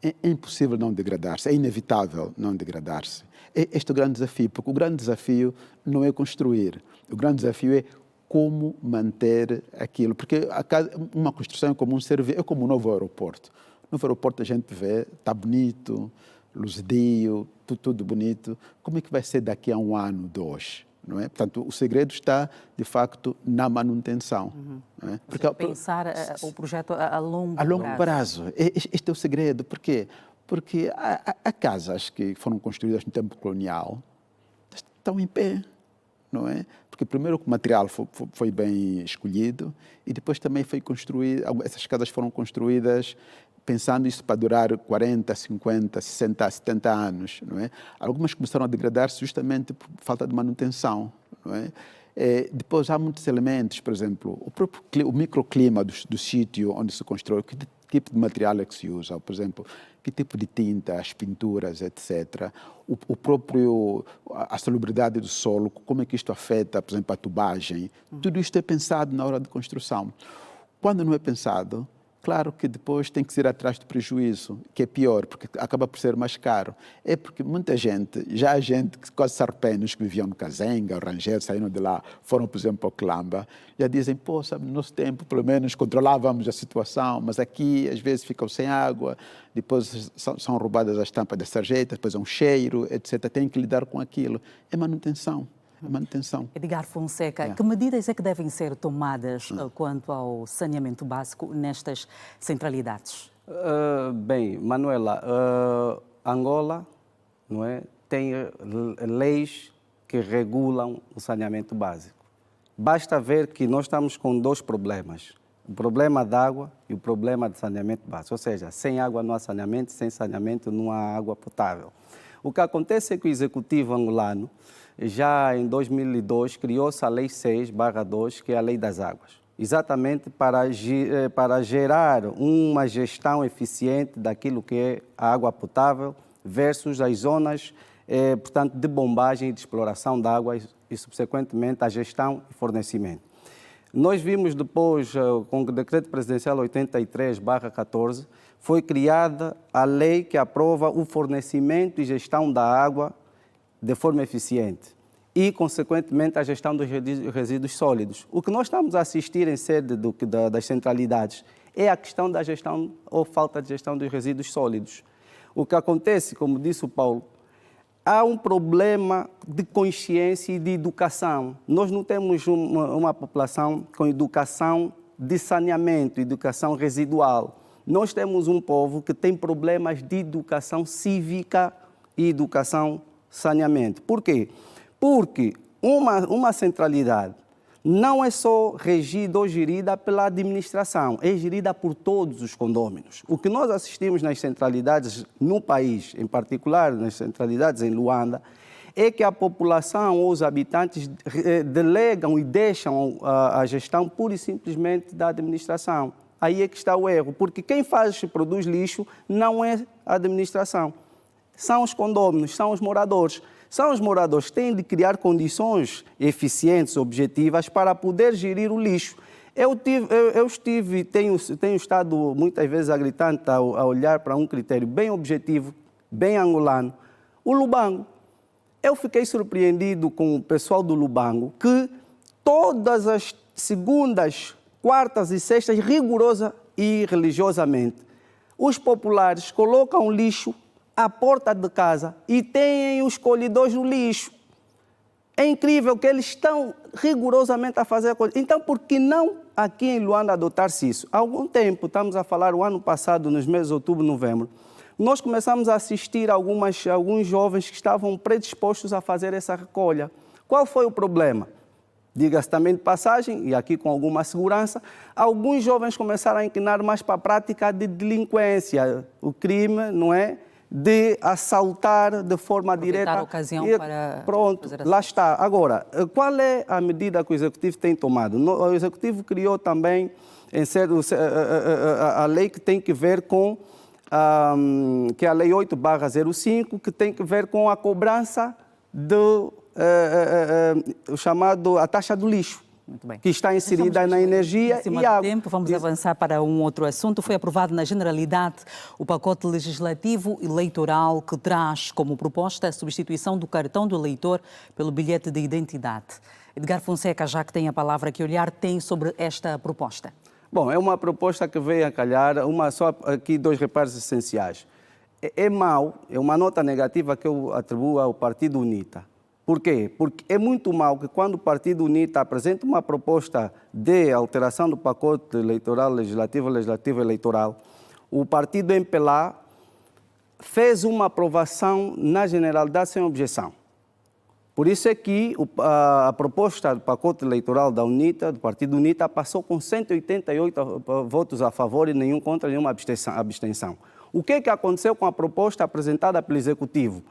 é impossível não degradar-se, é inevitável não degradar-se. Este é o grande desafio, porque o grande desafio não é construir, o grande desafio é como manter aquilo. Porque uma construção é como um serviço, é como um novo aeroporto. No novo aeroporto a gente vê, está bonito, luzidio, tudo bonito. Como é que vai ser daqui a 1 ano, 2? Não é? Portanto, o segredo está, de facto, na manutenção. Não é? Porque pensar o projeto a longo prazo. A longo prazo. Este é o segredo. Por quê? Porque há casas que foram construídas no tempo colonial, estão em pé, não é? Porque primeiro o material foi bem escolhido e depois também foi construído, essas casas foram construídas pensando isso para durar 40, 50, 60, 70 anos, não é? Algumas começaram a degradar-se justamente por falta de manutenção, não é? Depois há muitos elementos, por exemplo, o microclima do sítio onde se constrói, que tipo de material é que se usa, por exemplo, que tipo de tinta, as pinturas, etc. A salubridade do solo, como é que isto afeta, por exemplo, a tubagem. Tudo isto é pensado na hora de construção. Quando não é pensado, claro que depois tem que ir atrás do prejuízo, que é pior, porque acaba por ser mais caro. É porque muita gente, já há gente, quase sarpenos que viviam no Kazenga, Rangel, saíram de lá, foram, por exemplo, ao Klamba, já dizem, pô, sabe, no nosso tempo, pelo menos, controlávamos a situação, mas aqui, às vezes, ficam sem água, depois são roubadas as tampas das sarjetas, depois é um cheiro, etc. Tem que lidar com aquilo. É manutenção. Edgar Fonseca, que medidas é que devem ser tomadas quanto ao saneamento básico nestas centralidades? Bem, Manuela, Angola, não é, tem leis que regulam o saneamento básico. Basta ver que nós estamos com 2 problemas. O problema da água e o problema do saneamento básico. Ou seja, sem água não há saneamento, sem saneamento não há água potável. O que acontece é que o Executivo angolano, já em 2002, criou-se a Lei 6/2, que é a Lei das Águas, exatamente para gerar uma gestão eficiente daquilo que é a água potável versus as zonas, portanto, de bombagem e de exploração de água e, subsequentemente, a gestão e fornecimento. Nós vimos depois, com o Decreto Presidencial 83/14, foi criada a lei que aprova o fornecimento e gestão da água de forma eficiente e, consequentemente, a gestão dos resíduos sólidos. O que nós estamos a assistir em sede das centralidades é a questão da gestão ou falta de gestão dos resíduos sólidos. O que acontece, como disse o Paulo, há um problema de consciência e de educação. Nós não temos uma população com educação de saneamento, educação residual. Nós temos um povo que tem problemas de educação cívica e educação saneamento. Por quê? Porque uma centralidade não é só regida ou gerida pela administração, é gerida por todos os condôminos. O que nós assistimos nas centralidades no país, em particular nas centralidades em Luanda, é que a população ou os habitantes delegam e deixam a gestão pura e simplesmente da administração. Aí é que está o erro, porque quem produz lixo não é a administração, são os condôminos, são os moradores. São os moradores que têm de criar condições eficientes, objetivas, para poder gerir o lixo. Tenho estado muitas vezes a gritar, a olhar para um critério bem objetivo, bem angolano, o Lubango. Eu fiquei surpreendido com o pessoal do Lubango, que todas as segundas, quartas e sextas, rigorosa e religiosamente, os populares colocam lixo à porta de casa e têm os colhidores no lixo. É incrível que eles estão rigorosamente a fazer a coisa. Então, por que não aqui em Luanda adotar-se isso? Há algum tempo, estamos a falar o ano passado, nos meses de outubro e novembro, nós começamos a assistir a alguns jovens que estavam predispostos a fazer essa recolha. Qual foi o problema? Diga-se também de passagem, e aqui com alguma segurança, alguns jovens começaram a inclinar mais para a prática de delinquência, o crime, não é? De assaltar de forma direta. A ocasião para... Pronto, lá está. Agora, qual é a medida que o Executivo tem tomado? O Executivo criou também a lei que tem que ver com, que é a Lei 8/05, que tem que ver com a cobrança do a taxa do lixo. Muito bem. Que está inserida na energia e água. Tempo, vamos avançar para um outro assunto. Foi aprovado na Generalidade o pacote legislativo eleitoral que traz como proposta a substituição do cartão do eleitor pelo bilhete de identidade. Edgar Fonseca, já que tem a palavra, que olhar tem sobre esta proposta? Bom, é uma proposta que veio a calhar, só aqui 2 reparos essenciais. É mau, é uma nota negativa que eu atribuo ao Partido UNITA. Por quê? Porque é muito mau que quando o Partido UNITA apresenta uma proposta de alteração do pacote eleitoral, legislativo eleitoral, o Partido MPLA fez uma aprovação na Generalidade sem objeção. Por isso é que a proposta do pacote eleitoral da UNITA, do Partido UNITA, passou com 188 votos a favor e nenhum contra, nenhuma abstenção. O que aconteceu com a proposta apresentada pelo Executivo?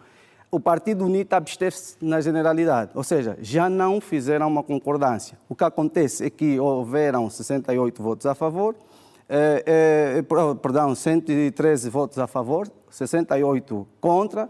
O Partido UNITA absteve-se na Generalidade, ou seja, já não fizeram uma concordância. O que acontece é que houveram 68 votos a favor, 113 votos a favor, 68 contra,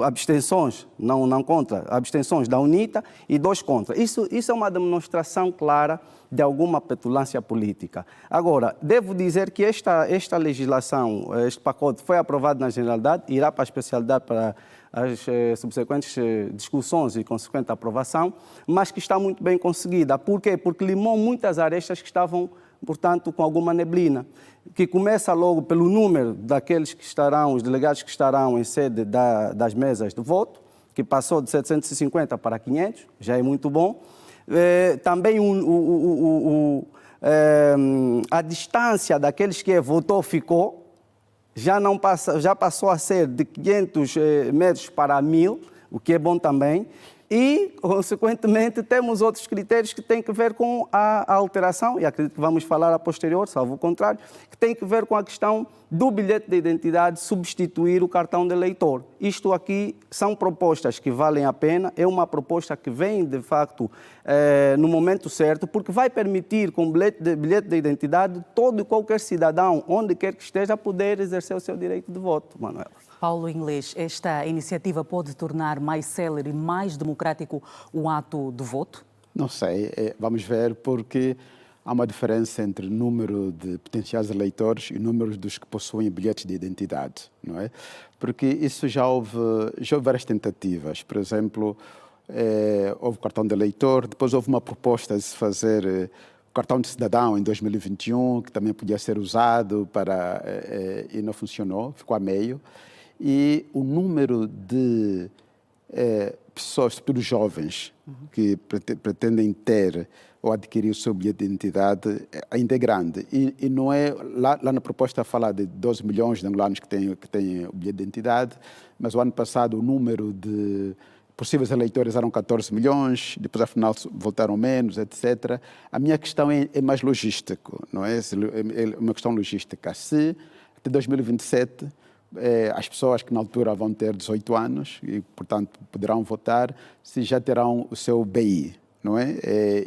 abstenções, não contra, abstenções da UNITA e 2 contra. Isso é uma demonstração clara de alguma petulância política. Agora, devo dizer que esta legislação, este pacote foi aprovado na Generalidade, irá para a especialidade para as subsequentes discussões e consequente aprovação, mas que está muito bem conseguida. Por quê? Porque limou muitas arestas que estavam, portanto, com alguma neblina, que começa logo pelo número daqueles que estarão, os delegados que estarão em sede das mesas de voto, que passou de 750 para 500, já é muito bom. Também a distância daqueles que votou ficou, já passou a ser de 500 metros para 1000, o que é bom também. E, consequentemente, temos outros critérios que têm que ver com a alteração, e acredito que vamos falar a posterior, salvo o contrário, que tem que ver com a questão do bilhete de identidade substituir o cartão de eleitor. Isto aqui são propostas que valem a pena, é uma proposta que vem, de facto, no momento certo, porque vai permitir, com bilhete de identidade, todo e qualquer cidadão, onde quer que esteja, poder exercer o seu direito de voto, Manuela. Paulo Inglês, esta iniciativa pode tornar mais célere e mais democrático o ato do voto? Não sei, vamos ver, porque há uma diferença entre o número de potenciais eleitores e o número dos que possuem bilhetes de identidade, não é? Porque isso já houve várias tentativas. Por exemplo, houve o cartão de eleitor, depois houve uma proposta de se fazer o cartão de cidadão em 2021, que também podia ser usado e não funcionou, ficou a meio. E o número de pessoas, sobretudo jovens, que pretendem ter ou adquirir o seu bilhete de identidade ainda é grande. E não é, lá na proposta fala de 12 milhões de angolanos que têm o bilhete de identidade, mas o ano passado o número de possíveis eleitores eram 14 milhões, depois afinal voltaram menos, etc. A minha questão é mais logística, não é? É uma questão logística. Se até 2027 as pessoas que na altura vão ter 18 anos e, portanto, poderão votar, se já terão o seu BI, não é?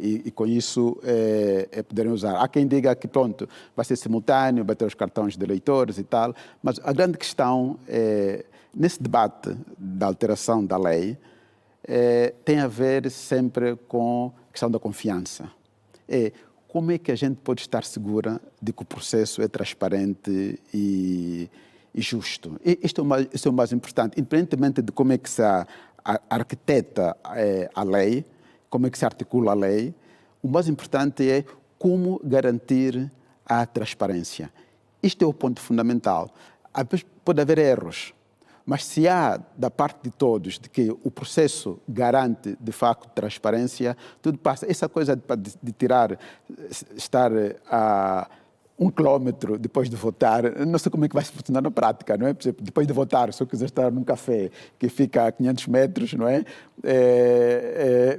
E com isso poderem usar. Há quem diga que, pronto, vai ser simultâneo, vai ter os cartões de eleitores e tal, mas a grande questão, nesse debate da alteração da lei, tem a ver sempre com a questão da confiança. Como é que a gente pode estar segura de que o processo é transparente e justo? Isto é o mais importante, independentemente de como é que se arquiteta a lei, como é que se articula a lei, o mais importante é como garantir a transparência. Isto é o ponto fundamental. Às vezes pode haver erros, mas se há da parte de todos de que o processo garante de facto transparência, tudo passa. Essa coisa de estar a 1 quilômetro depois de votar, não sei como é que vai funcionar na prática, não é? Por exemplo, depois de votar, se eu quiser estar num café que fica a 500 metros, não é?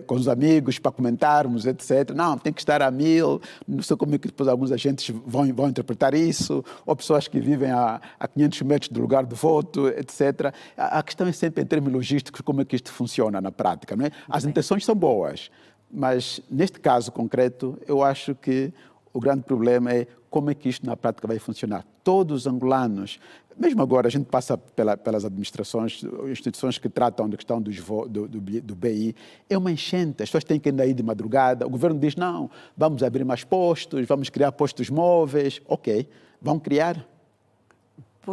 Com os amigos para comentarmos, etc. Não, tem que estar a 1000, não sei como é que depois alguns agentes vão interpretar isso, ou pessoas que vivem a 500 metros do lugar do voto, etc. A questão é sempre em termos logísticos como é que isto funciona na prática, não é? As intenções são boas, mas neste caso concreto eu acho que o grande problema é como é que isto na prática vai funcionar. Todos os angolanos, mesmo agora a gente passa pelas administrações, instituições que tratam da questão do BI, é uma enchente, as pessoas têm que ainda ir de madrugada, o governo diz não, vamos abrir mais postos, vamos criar postos móveis, ok, vão criar.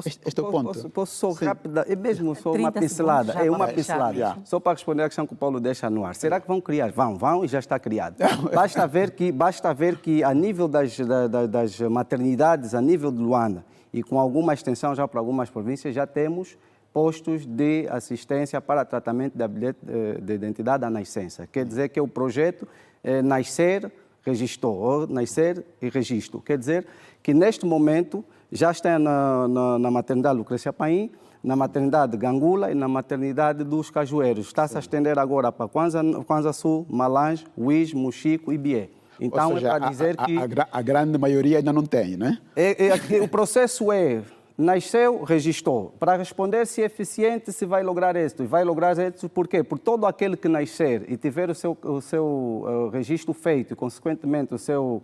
Este é o ponto. Posso só rápida, é mesmo só uma pincelada, só para responder à questão que o Paulo deixa no ar. Será que vão criar? Vão e já está criado. Basta ver que a nível das maternidades, a nível de Luanda, e com alguma extensão já para algumas províncias, já temos postos de assistência para tratamento da bilhete de identidade à nascença. Quer dizer que o projeto Nascer, Registou, ou Nascer e Registro. Quer dizer que neste momento já está na maternidade Lucrécia Paim, na maternidade Gangula e na maternidade dos Cajueiros. Está-se a estender agora para Kwanza Sul, Malange, Uís, Mochico e Bié. Então, seja, é para dizer que a grande maioria ainda não tem, né? O processo nasceu, registrou. Para responder se é eficiente, se vai lograr êxito. E vai lograr êxito por quê? Por todo aquele que nascer e tiver o seu registro feito e, consequentemente, o seu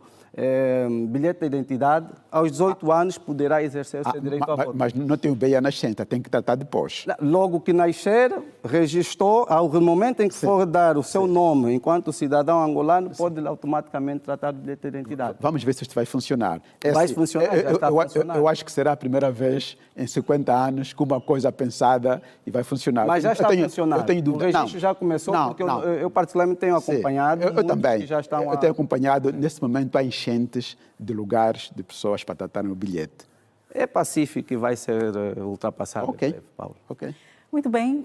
bilhete de identidade, aos 18 anos poderá exercer o seu direito a voto. Mas não tem o BI à nascença, tem que tratar depois. Logo que nascer, registrou, ao momento em que for dar o seu nome enquanto cidadão angolano, pode automaticamente tratar do bilhete de identidade. Vamos ver se isto vai funcionar. Vai funcionar, já está funcionando. Eu acho que será a primeira vez em 50 anos com uma coisa pensada e vai funcionar. Mas já está funcionando. Eu tenho dúvida. O registro já começou, porque eu particularmente tenho acompanhado. Eu também. Que já estão eu tenho acompanhado, nesse momento, há enchentes de lugares de pessoas para tratarem o bilhete. É pacífico e vai ser ultrapassado. Ok, Paulo. Ok. Muito bem.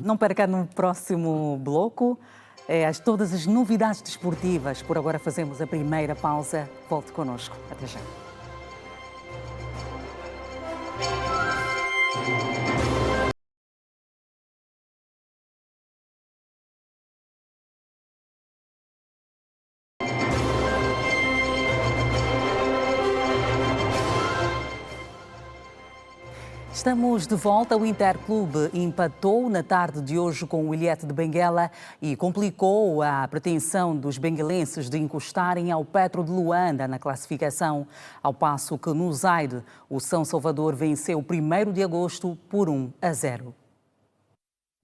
Não perca no próximo bloco todas as novidades desportivas. Por agora fazemos a primeira pausa. Volte connosco. Até já. Estamos de volta. O Interclube empatou na tarde de hoje com o Ilhéte de Benguela e complicou a pretensão dos benguelenses de encostarem ao Petro de Luanda na classificação, ao passo que no Zaire o São Salvador venceu o 1º de agosto por 1-0.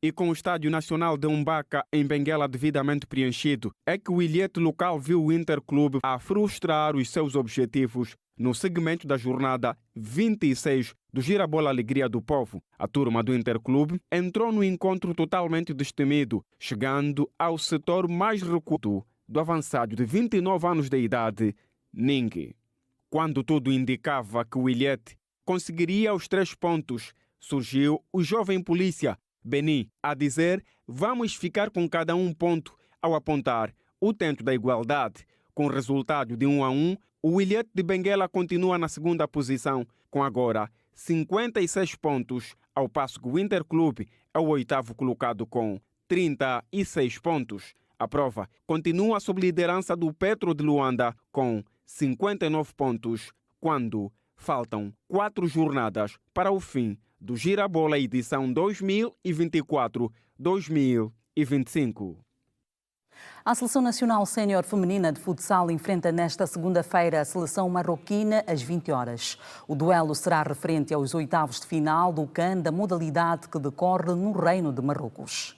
E com o Estádio Nacional de Umbaca em Benguela devidamente preenchido, é que o Ilhéte local viu o Interclube a frustrar os seus objetivos no segmento da jornada 26 do Girabola Alegria do Povo. A turma do Interclube entrou no encontro totalmente destemido, chegando ao setor mais recuado do avançado de 29 anos de idade, Ningue. Quando tudo indicava que o Ilhéte conseguiria os 3 pontos, surgiu o jovem polícia, Beni, a dizer: vamos ficar com cada um ponto, ao apontar o tento da igualdade. Com o resultado de 1-1, o Ilhéte de Benguela continua na segunda posição, com agora 56 pontos, ao passo que o Interclube é o 8º colocado com 36 pontos. A prova continua sob liderança do Petro de Luanda com 59 pontos, quando faltam 4 jornadas para o fim do Girabola edição 2024-2025. A Seleção Nacional Sénior Feminina de Futsal enfrenta nesta segunda-feira a seleção marroquina às 20 horas. O duelo será referente aos 8º de final do CAN da modalidade que decorre no Reino de Marrocos.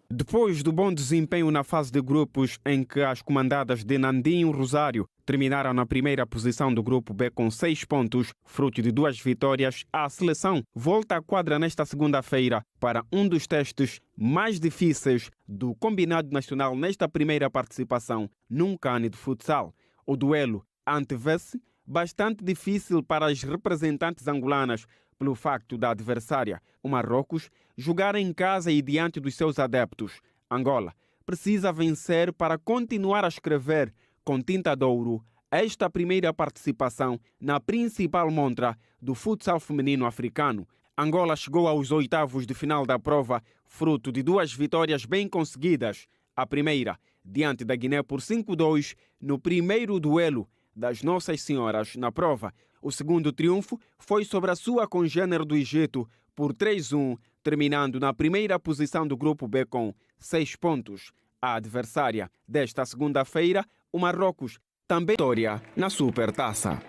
Depois do bom desempenho na fase de grupos, em que as comandadas de Nandinho Rosário terminaram na primeira posição do grupo B com 6 pontos, fruto de 2 vitórias, a seleção volta à quadra nesta segunda-feira para um dos testes mais difíceis do combinado nacional nesta primeira participação num CAN de futsal. O duelo antevê-se bastante difícil para as representantes angolanas, pelo facto da adversária, o Marrocos, jogar em casa e diante dos seus adeptos. Angola precisa vencer para continuar a escrever com tinta de ouro esta primeira participação na principal montra do futsal feminino africano. Angola chegou aos 8º de final da prova, fruto de 2 vitórias bem conseguidas. A primeira, diante da Guiné por 5-2, no primeiro duelo das Nossas Senhoras na prova. O segundo triunfo foi sobre a sua congênere do Egito por 3-1, terminando na primeira posição do grupo B com 6 pontos. A adversária desta segunda-feira, o Marrocos, também vitória na Supertaça.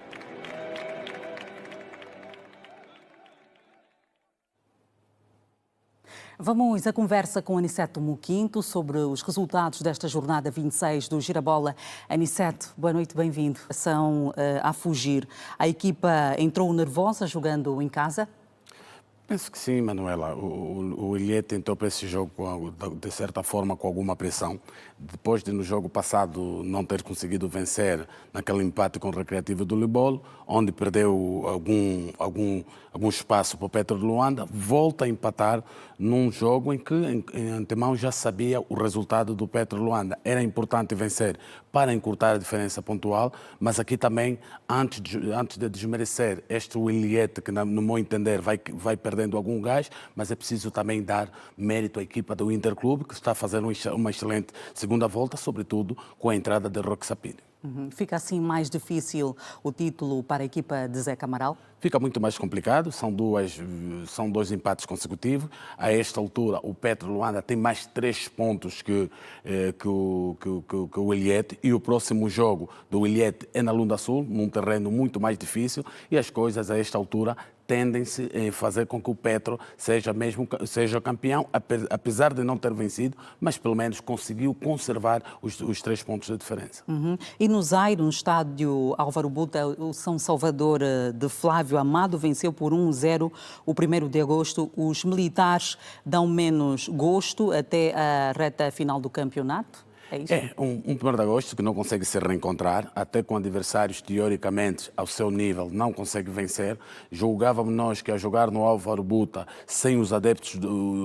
Vamos à conversa com Aniceto Muquinto sobre os resultados desta jornada 26 do Girabola. Aniceto, boa noite, bem-vindo. São a fugir. A equipa entrou nervosa jogando em casa? Penso que sim, Manuela. O Ilhéte entrou para esse jogo, de certa forma, com alguma pressão. Depois de, no jogo passado, não ter conseguido vencer naquele empate com o Recreativo do Libolo, onde perdeu algum espaço para o Petro de Luanda, volta a empatar num jogo em que, em antemão, já sabia o resultado do Petro de Luanda. Era importante vencer para encurtar a diferença pontual, mas aqui também, antes de desmerecer este Ilhéte, que, no meu entender, vai perdendo algum gás, mas é preciso também dar mérito à equipa do Interclube, que está fazendo uma excelente segunda volta, sobretudo com a entrada de Roque Sapini. Fica assim mais difícil o título para a equipa de Zé Camaral? Fica muito mais complicado, são 2 empates consecutivos. A esta altura, o Petro Luanda tem mais 3 pontos que o Ilhéte, e o próximo jogo do Ilhéte é na Lunda Sul, num terreno muito mais difícil, e as coisas a esta altura tendem-se a fazer com que o Petro seja campeão, apesar de não ter vencido, mas pelo menos conseguiu conservar os 3 pontos de diferença. E no Zaire, no estádio Álvaro Buta, o São Salvador de Flávio Amado venceu por 1-0 o 1º de agosto. Os militares dão menos gosto até a reta final do campeonato? É isso? É, um 1º de agosto que não consegue se reencontrar, até com adversários teoricamente ao seu nível não consegue vencer. Julgávamos nós que a jogar no Álvaro Buta, sem os adeptos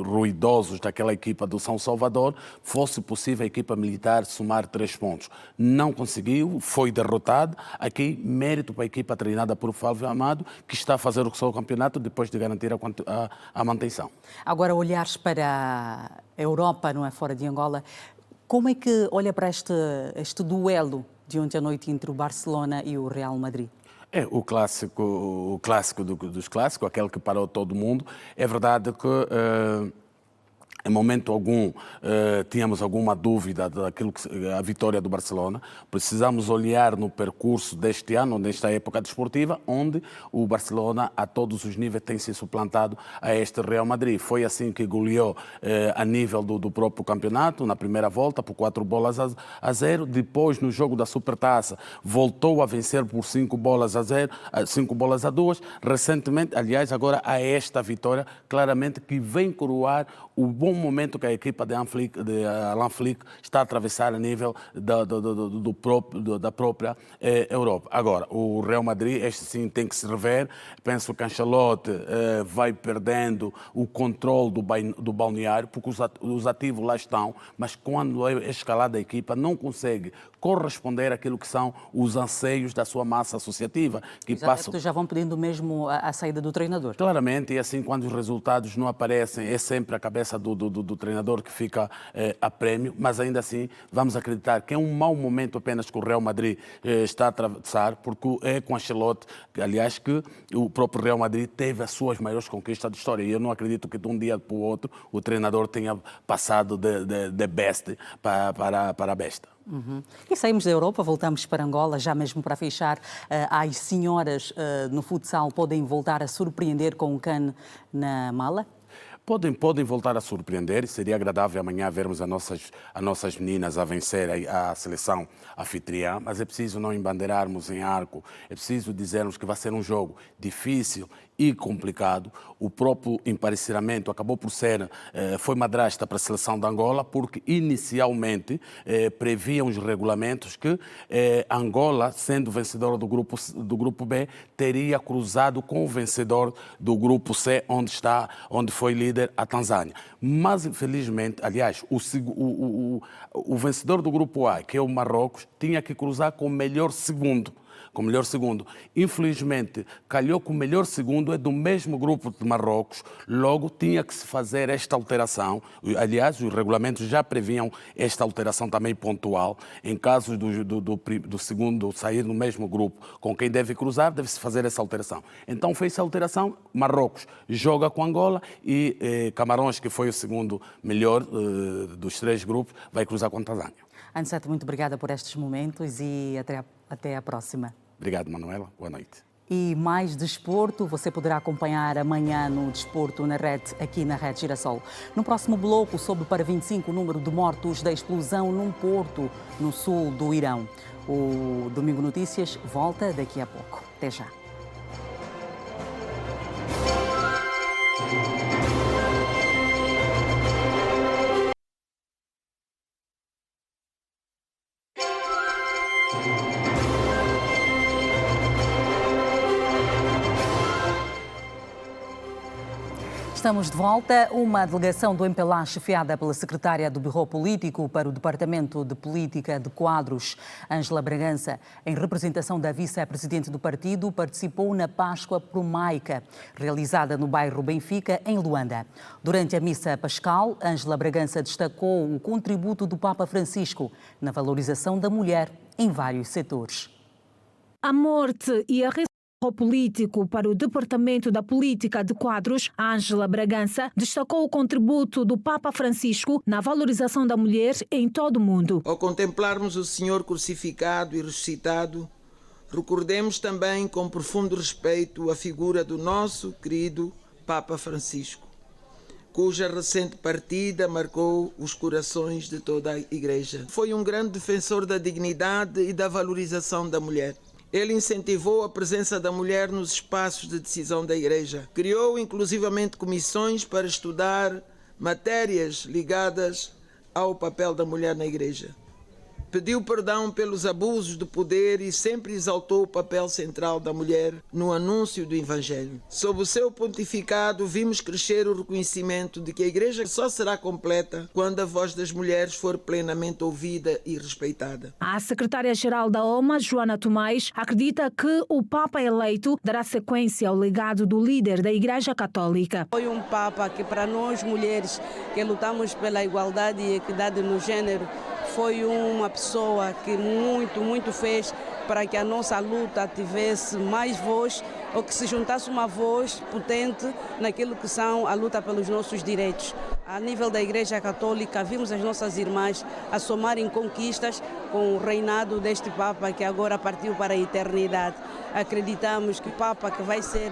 ruidosos daquela equipa do São Salvador, fosse possível a equipa militar somar 3 pontos. Não conseguiu, foi derrotado. Aqui, mérito para a equipa treinada por Flávio Amado, que está a fazer o seu campeonato depois de garantir a manutenção. Agora, olhares para a Europa, não é, fora de Angola, como é que olha para este duelo de ontem à noite entre o Barcelona e o Real Madrid? É o clássico dos clássicos, aquele que parou todo mundo. É verdade que em momento algum tínhamos alguma dúvida daquilo que a vitória do Barcelona. Precisamos olhar no percurso deste ano, nesta época desportiva, onde o Barcelona a todos os níveis tem se suplantado a este Real Madrid. Foi assim que goleou a nível do próprio campeonato, na primeira volta, por 4-0. Depois, no jogo da Supertaça, voltou a vencer por 5-2. Recentemente, aliás, agora há esta vitória, claramente, que vem coroar o bom momento que a equipa de Alain Flick está a atravessar a nível da própria Europa. Agora, o Real Madrid, este sim tem que se rever. Penso que Ancelotti vai perdendo o controle do balneário, porque os ativos lá estão, mas quando é escalada a equipa, não consegue corresponder àquilo que são os anseios da sua massa associativa. Que os adeptos já vão pedindo mesmo a saída do treinador. Claramente, e assim, quando os resultados não aparecem, é sempre a cabeça do treinador que fica a prémio, mas ainda assim vamos acreditar que é um mau momento apenas que o Real Madrid está a atravessar, porque é com Ancelotti, aliás, que o próprio Real Madrid teve as suas maiores conquistas de história, e eu não acredito que de um dia para o outro o treinador tenha passado de best para a besta. Uhum. E saímos da Europa, voltamos para Angola, já mesmo para fechar. As senhoras no futsal podem voltar a surpreender com o CAN na mala? Podem voltar a surpreender. Seria agradável amanhã vermos as nossas meninas a vencer a seleção anfitriã, mas é preciso não embandeirarmos em arco, é preciso dizermos que vai ser um jogo difícil e complicado. O próprio emparecimento acabou por ser, foi madrasta para a seleção de Angola, porque inicialmente previam os regulamentos que Angola, sendo vencedora do grupo B, teria cruzado com o vencedor do grupo C, onde foi líder a Tanzânia. Mas, infelizmente, aliás, o vencedor do grupo A, que é o Marrocos, tinha que cruzar com o melhor segundo. Infelizmente, calhou que o melhor segundo é do mesmo grupo de Marrocos, logo tinha que se fazer esta alteração. Aliás, os regulamentos já previam esta alteração também pontual. Em caso do segundo sair no mesmo grupo com quem deve cruzar, deve-se fazer essa alteração. Então fez essa alteração, Marrocos joga com Angola e Camarões, que foi o segundo melhor dos três grupos, vai cruzar com a Tanzânia. Aniceto, muito obrigada por estes momentos e até a próxima. Obrigado, Manuela. Boa noite. E mais desporto você poderá acompanhar amanhã no Desporto na Rede, aqui na Rede Girassol. No próximo bloco, sobe para 25 o número de mortos da explosão num porto no sul do Irão. O Domingo Notícias volta daqui a pouco. Até já. Estamos de volta. Uma delegação do MPLA, chefiada pela secretária do Bureau Político para o Departamento de Política de Quadros, Ângela Bragança, em representação da vice-presidente do partido, participou na Páscoa Promaica, realizada no bairro Benfica, em Luanda. Durante a missa pascal, Ângela Bragança destacou o contributo do Papa Francisco na valorização da mulher em vários setores. A morte e a político para o Departamento da Política de Quadros, Ângela Bragança, destacou o contributo do Papa Francisco na valorização da mulher em todo o mundo. Ao contemplarmos o Senhor crucificado e ressuscitado, recordemos também com profundo respeito a figura do nosso querido Papa Francisco, cuja recente partida marcou os corações de toda a Igreja. Foi um grande defensor da dignidade e da valorização da mulher. Ele incentivou a presença da mulher nos espaços de decisão da Igreja. Criou inclusivamente comissões para estudar matérias ligadas ao papel da mulher na Igreja. Pediu perdão pelos abusos de poder e sempre exaltou o papel central da mulher no anúncio do Evangelho. Sob o seu pontificado, vimos crescer o reconhecimento de que a Igreja só será completa quando a voz das mulheres for plenamente ouvida e respeitada. A secretária-geral da OMA, Joana Tomás, acredita que o Papa eleito dará sequência ao legado do líder da Igreja Católica. Foi um Papa que, para nós mulheres que lutamos pela igualdade e equidade no gênero, foi uma pessoa que muito fez para que a nossa luta tivesse mais voz, ou que se juntasse uma voz potente naquilo que são a luta pelos nossos direitos. A nível da Igreja Católica, vimos as nossas irmãs a somarem conquistas com o reinado deste Papa que agora partiu para a eternidade. Acreditamos que o Papa que vai ser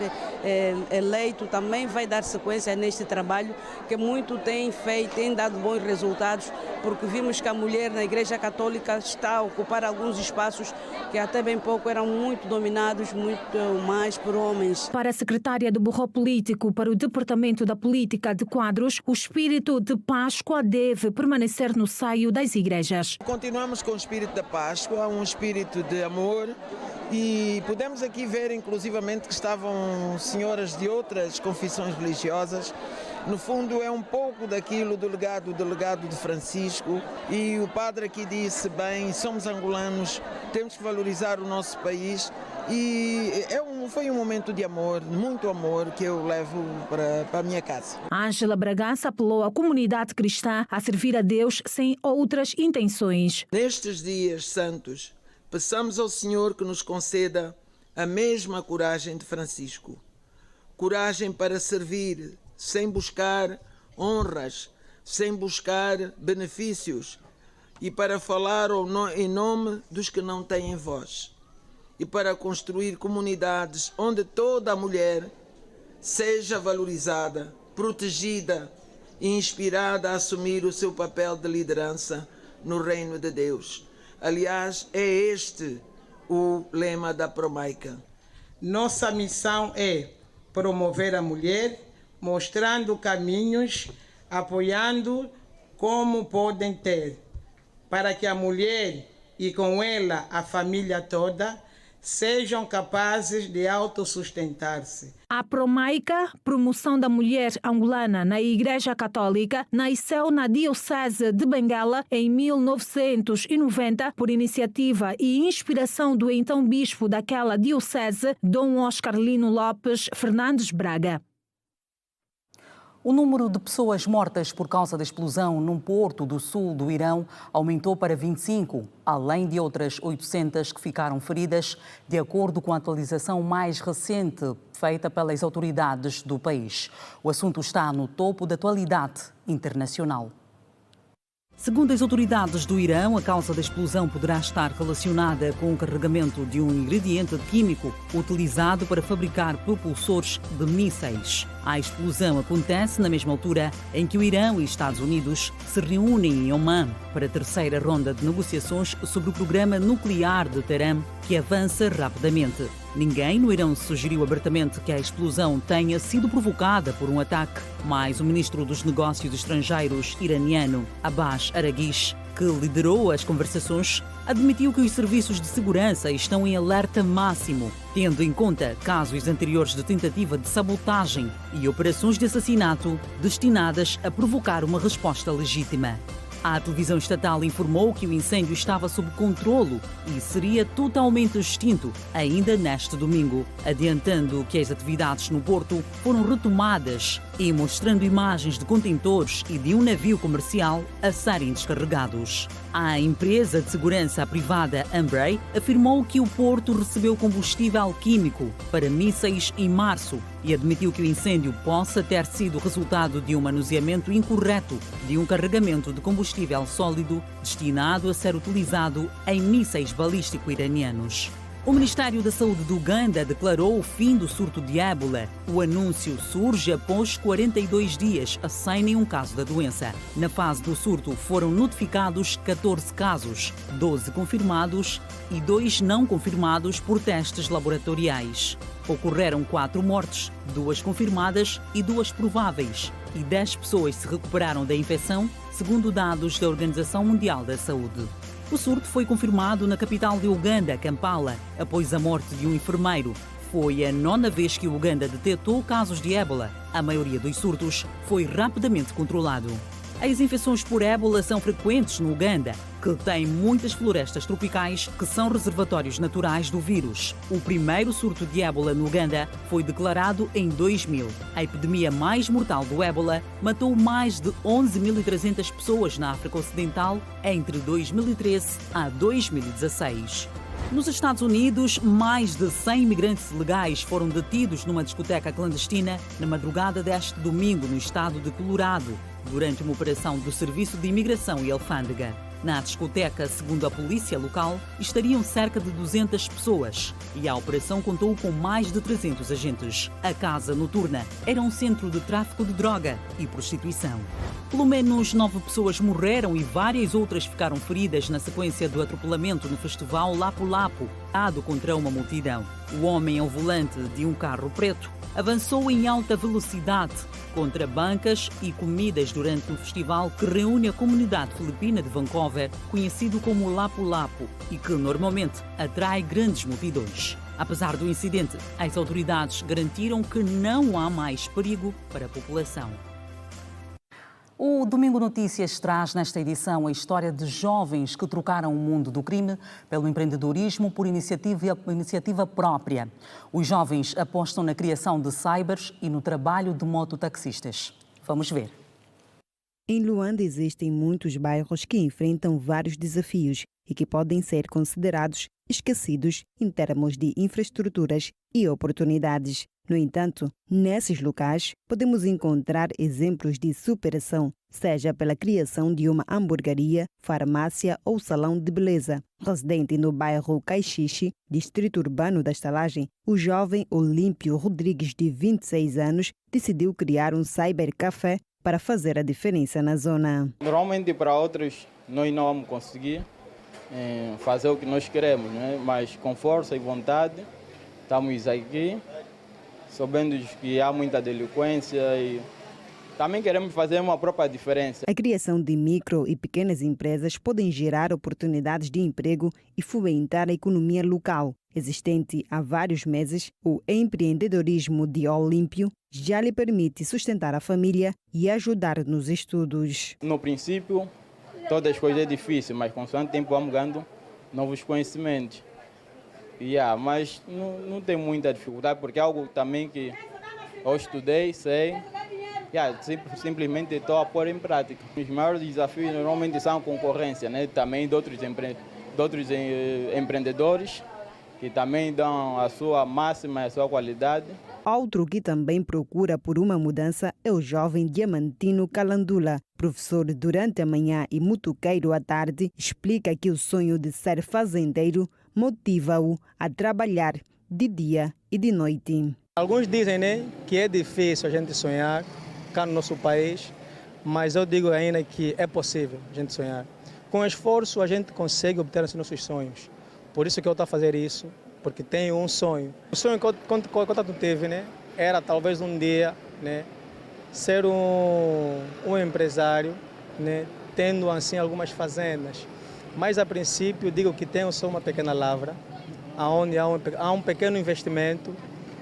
eleito também vai dar sequência neste trabalho que muito tem feito, tem dado bons resultados, porque vimos que a mulher na Igreja Católica está a ocupar alguns espaços que até bem pouco eram muito dominados, muito mais por homens. Para a secretária do Buró Político para o Departamento da Política de Quadros, o espírito de Páscoa deve permanecer no seio das igrejas. Continuamos com o espírito da Páscoa, um espírito de amor, e podemos aqui ver inclusivamente que estavam senhoras de outras confissões religiosas. No fundo é um pouco daquilo do legado de Francisco, e o padre aqui disse bem, somos angolanos, temos que valorizar o nosso país, e foi um momento de amor, muito amor, que eu levo para a minha casa. Ângela Bragança apelou à comunidade cristã a servir a Deus sem outras intenções. Nestes dias santos, peçamos ao Senhor que nos conceda a mesma coragem de Francisco. Coragem para servir, sem buscar honras, sem buscar benefícios, e para falar em nome dos que não têm voz, e para construir comunidades onde toda a mulher seja valorizada, protegida e inspirada a assumir o seu papel de liderança no reino de Deus. Aliás, é este o lema da Promaica. Nossa missão é promover a mulher, mostrando caminhos, apoiando como podem ter, para que a mulher e com ela a família toda sejam capazes de autossustentar-se. A Promaica, Promoção da Mulher Angolana na Igreja Católica, nasceu na Diocese de Benguela em 1990 por iniciativa e inspiração do então bispo daquela diocese, Dom Oscar Lino Lopes Fernandes Braga. O número de pessoas mortas por causa da explosão num porto do sul do Irão aumentou para 25, além de outras 800 que ficaram feridas, de acordo com a atualização mais recente feita pelas autoridades do país. O assunto está no topo da atualidade internacional. Segundo as autoridades do Irão, a causa da explosão poderá estar relacionada com o carregamento de um ingrediente químico utilizado para fabricar propulsores de mísseis. A explosão acontece na mesma altura em que o Irão e Estados Unidos se reúnem em Oman para a terceira ronda de negociações sobre o programa nuclear de Teherã, que avança rapidamente. Ninguém no Irão sugeriu abertamente que a explosão tenha sido provocada por um ataque, mas o ministro dos Negócios Estrangeiros iraniano, Abbas Araghchi, que liderou as conversações, admitiu que os serviços de segurança estão em alerta máximo, tendo em conta casos anteriores de tentativa de sabotagem e operações de assassinato destinadas a provocar uma resposta legítima. A televisão estatal informou que o incêndio estava sob controlo e seria totalmente extinto ainda neste domingo, adiantando que as atividades no porto foram retomadas e mostrando imagens de contentores e de um navio comercial a serem descarregados. A empresa de segurança privada Ambrey afirmou que o porto recebeu combustível químico para mísseis em março e admitiu que o incêndio possa ter sido resultado de um manuseamento incorreto de um carregamento de combustível sólido destinado a ser utilizado em mísseis balísticos iranianos. O Ministério da Saúde do Uganda declarou o fim do surto de ébola. O anúncio surge após 42 dias sem nenhum caso da doença. Na fase do surto foram notificados 14 casos, 12 confirmados e 2 não confirmados por testes laboratoriais. Ocorreram 4 mortes, 2 confirmadas e 2 prováveis, e 10 pessoas se recuperaram da infecção, segundo dados da Organização Mundial da Saúde. O surto foi confirmado na capital de Uganda, Kampala, após a morte de um enfermeiro. Foi a 9ª vez que o Uganda detectou casos de ébola. A maioria dos surtos foi rapidamente controlado. As infecções por ébola são frequentes no Uganda, que tem muitas florestas tropicais que são reservatórios naturais do vírus. O primeiro surto de ébola no Uganda foi declarado em 2000. A epidemia mais mortal do ébola matou mais de 11.300 pessoas na África Ocidental entre 2013 a 2016. Nos Estados Unidos, mais de 100 imigrantes legais foram detidos numa discoteca clandestina na madrugada deste domingo no estado de Colorado, durante uma operação do Serviço de Imigração e Alfândega. Na discoteca, segundo a polícia local, estariam cerca de 200 pessoas e a operação contou com mais de 300 agentes. A casa noturna era um centro de tráfico de droga e prostituição. Pelo menos 9 pessoas morreram e várias outras ficaram feridas na sequência do atropelamento no festival Lapu Lapu, dado contra uma multidão. O homem ao volante de um carro preto avançou em alta velocidade contra bancas e comidas durante um festival que reúne a comunidade filipina de Vancouver, conhecido como Lapu Lapu, e que normalmente atrai grandes multidões. Apesar do incidente, as autoridades garantiram que não há mais perigo para a população. O Domingo Notícias traz nesta edição a história de jovens que trocaram o mundo do crime pelo empreendedorismo por iniciativa própria. Os jovens apostam na criação de cybers e no trabalho de mototaxistas. Vamos ver. Em Luanda existem muitos bairros que enfrentam vários desafios e que podem ser considerados esquecidos em termos de infraestruturas e oportunidades. No entanto, nesses locais podemos encontrar exemplos de superação, seja pela criação de uma hamburgueria, farmácia ou salão de beleza. Residente no bairro Caixixi, distrito urbano da Estalagem, o jovem Olímpio Rodrigues, de 26 anos, decidiu criar um cybercafé para fazer a diferença na zona. Normalmente para outros nós não vamos conseguir fazer o que nós queremos, né? Mas com força e vontade estamos aqui, sabendo que há muita delinquência e também queremos fazer uma própria diferença. A criação de micro e pequenas empresas podem gerar oportunidades de emprego e fomentar a economia local. Existente há vários meses, o empreendedorismo de Olímpio já lhe permite sustentar a família e ajudar nos estudos. No princípio, todas as coisas é difícil, mas com o tempo vamos ganhando novos conhecimentos. Mas não tem muita dificuldade, porque é algo também que eu estudei, sei, simplesmente estou a pôr em prática. Os maiores desafios normalmente são a concorrência, né? Também de outros empreendedores, que também dão a sua máxima e a sua qualidade. Outro que também procura por uma mudança é o jovem Diamantino Calandula. Professor durante a manhã e motoqueiro à tarde, explica que o sonho de ser fazendeiro motiva-o a trabalhar de dia e de noite. Alguns dizem, né, que é difícil a gente sonhar cá no nosso país, mas eu digo ainda que é possível a gente sonhar. Com esforço a gente consegue obter os nossos sonhos. Por isso que eu estou a fazer isso, porque tenho um sonho. O sonho que eu tive, né, era talvez um dia, né, ser um empresário, né, tendo assim algumas fazendas. Mas a princípio digo que tenho só uma pequena lavra, onde há um pequeno investimento.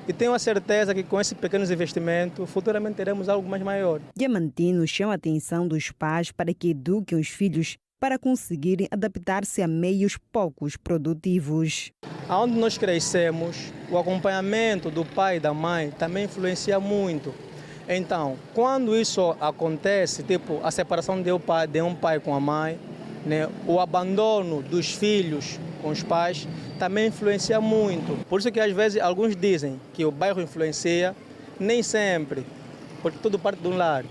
E tenho a certeza que com esses pequenos investimentos, futuramente teremos algo mais maior. Diamantino chama a atenção dos pais para que eduquem os filhos para conseguirem adaptar-se a meios poucos produtivos. Onde nós crescemos, o acompanhamento do pai e da mãe também influencia muito. Então, quando isso acontece, tipo a separação de um pai com a mãe, né, o abandono dos filhos com os pais, também influencia muito. Por isso que às vezes alguns dizem que o bairro influencia, nem sempre, porque tudo parte de um lar.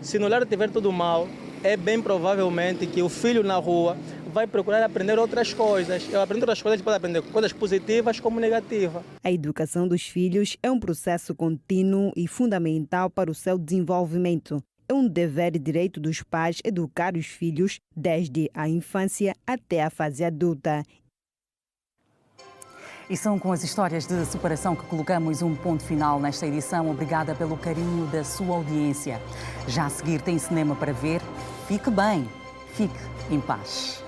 Se no lar tiver tudo mal, é bem provavelmente que o filho na rua vai procurar aprender outras coisas. Aprender outras coisas, pode aprender coisas positivas como negativas. A educação dos filhos é um processo contínuo e fundamental para o seu desenvolvimento. É um dever e direito dos pais educar os filhos desde a infância até a fase adulta. E são com as histórias de superação que colocamos um ponto final nesta edição. Obrigada pelo carinho da sua audiência. Já a seguir tem cinema para ver. Fique bem, fique em paz.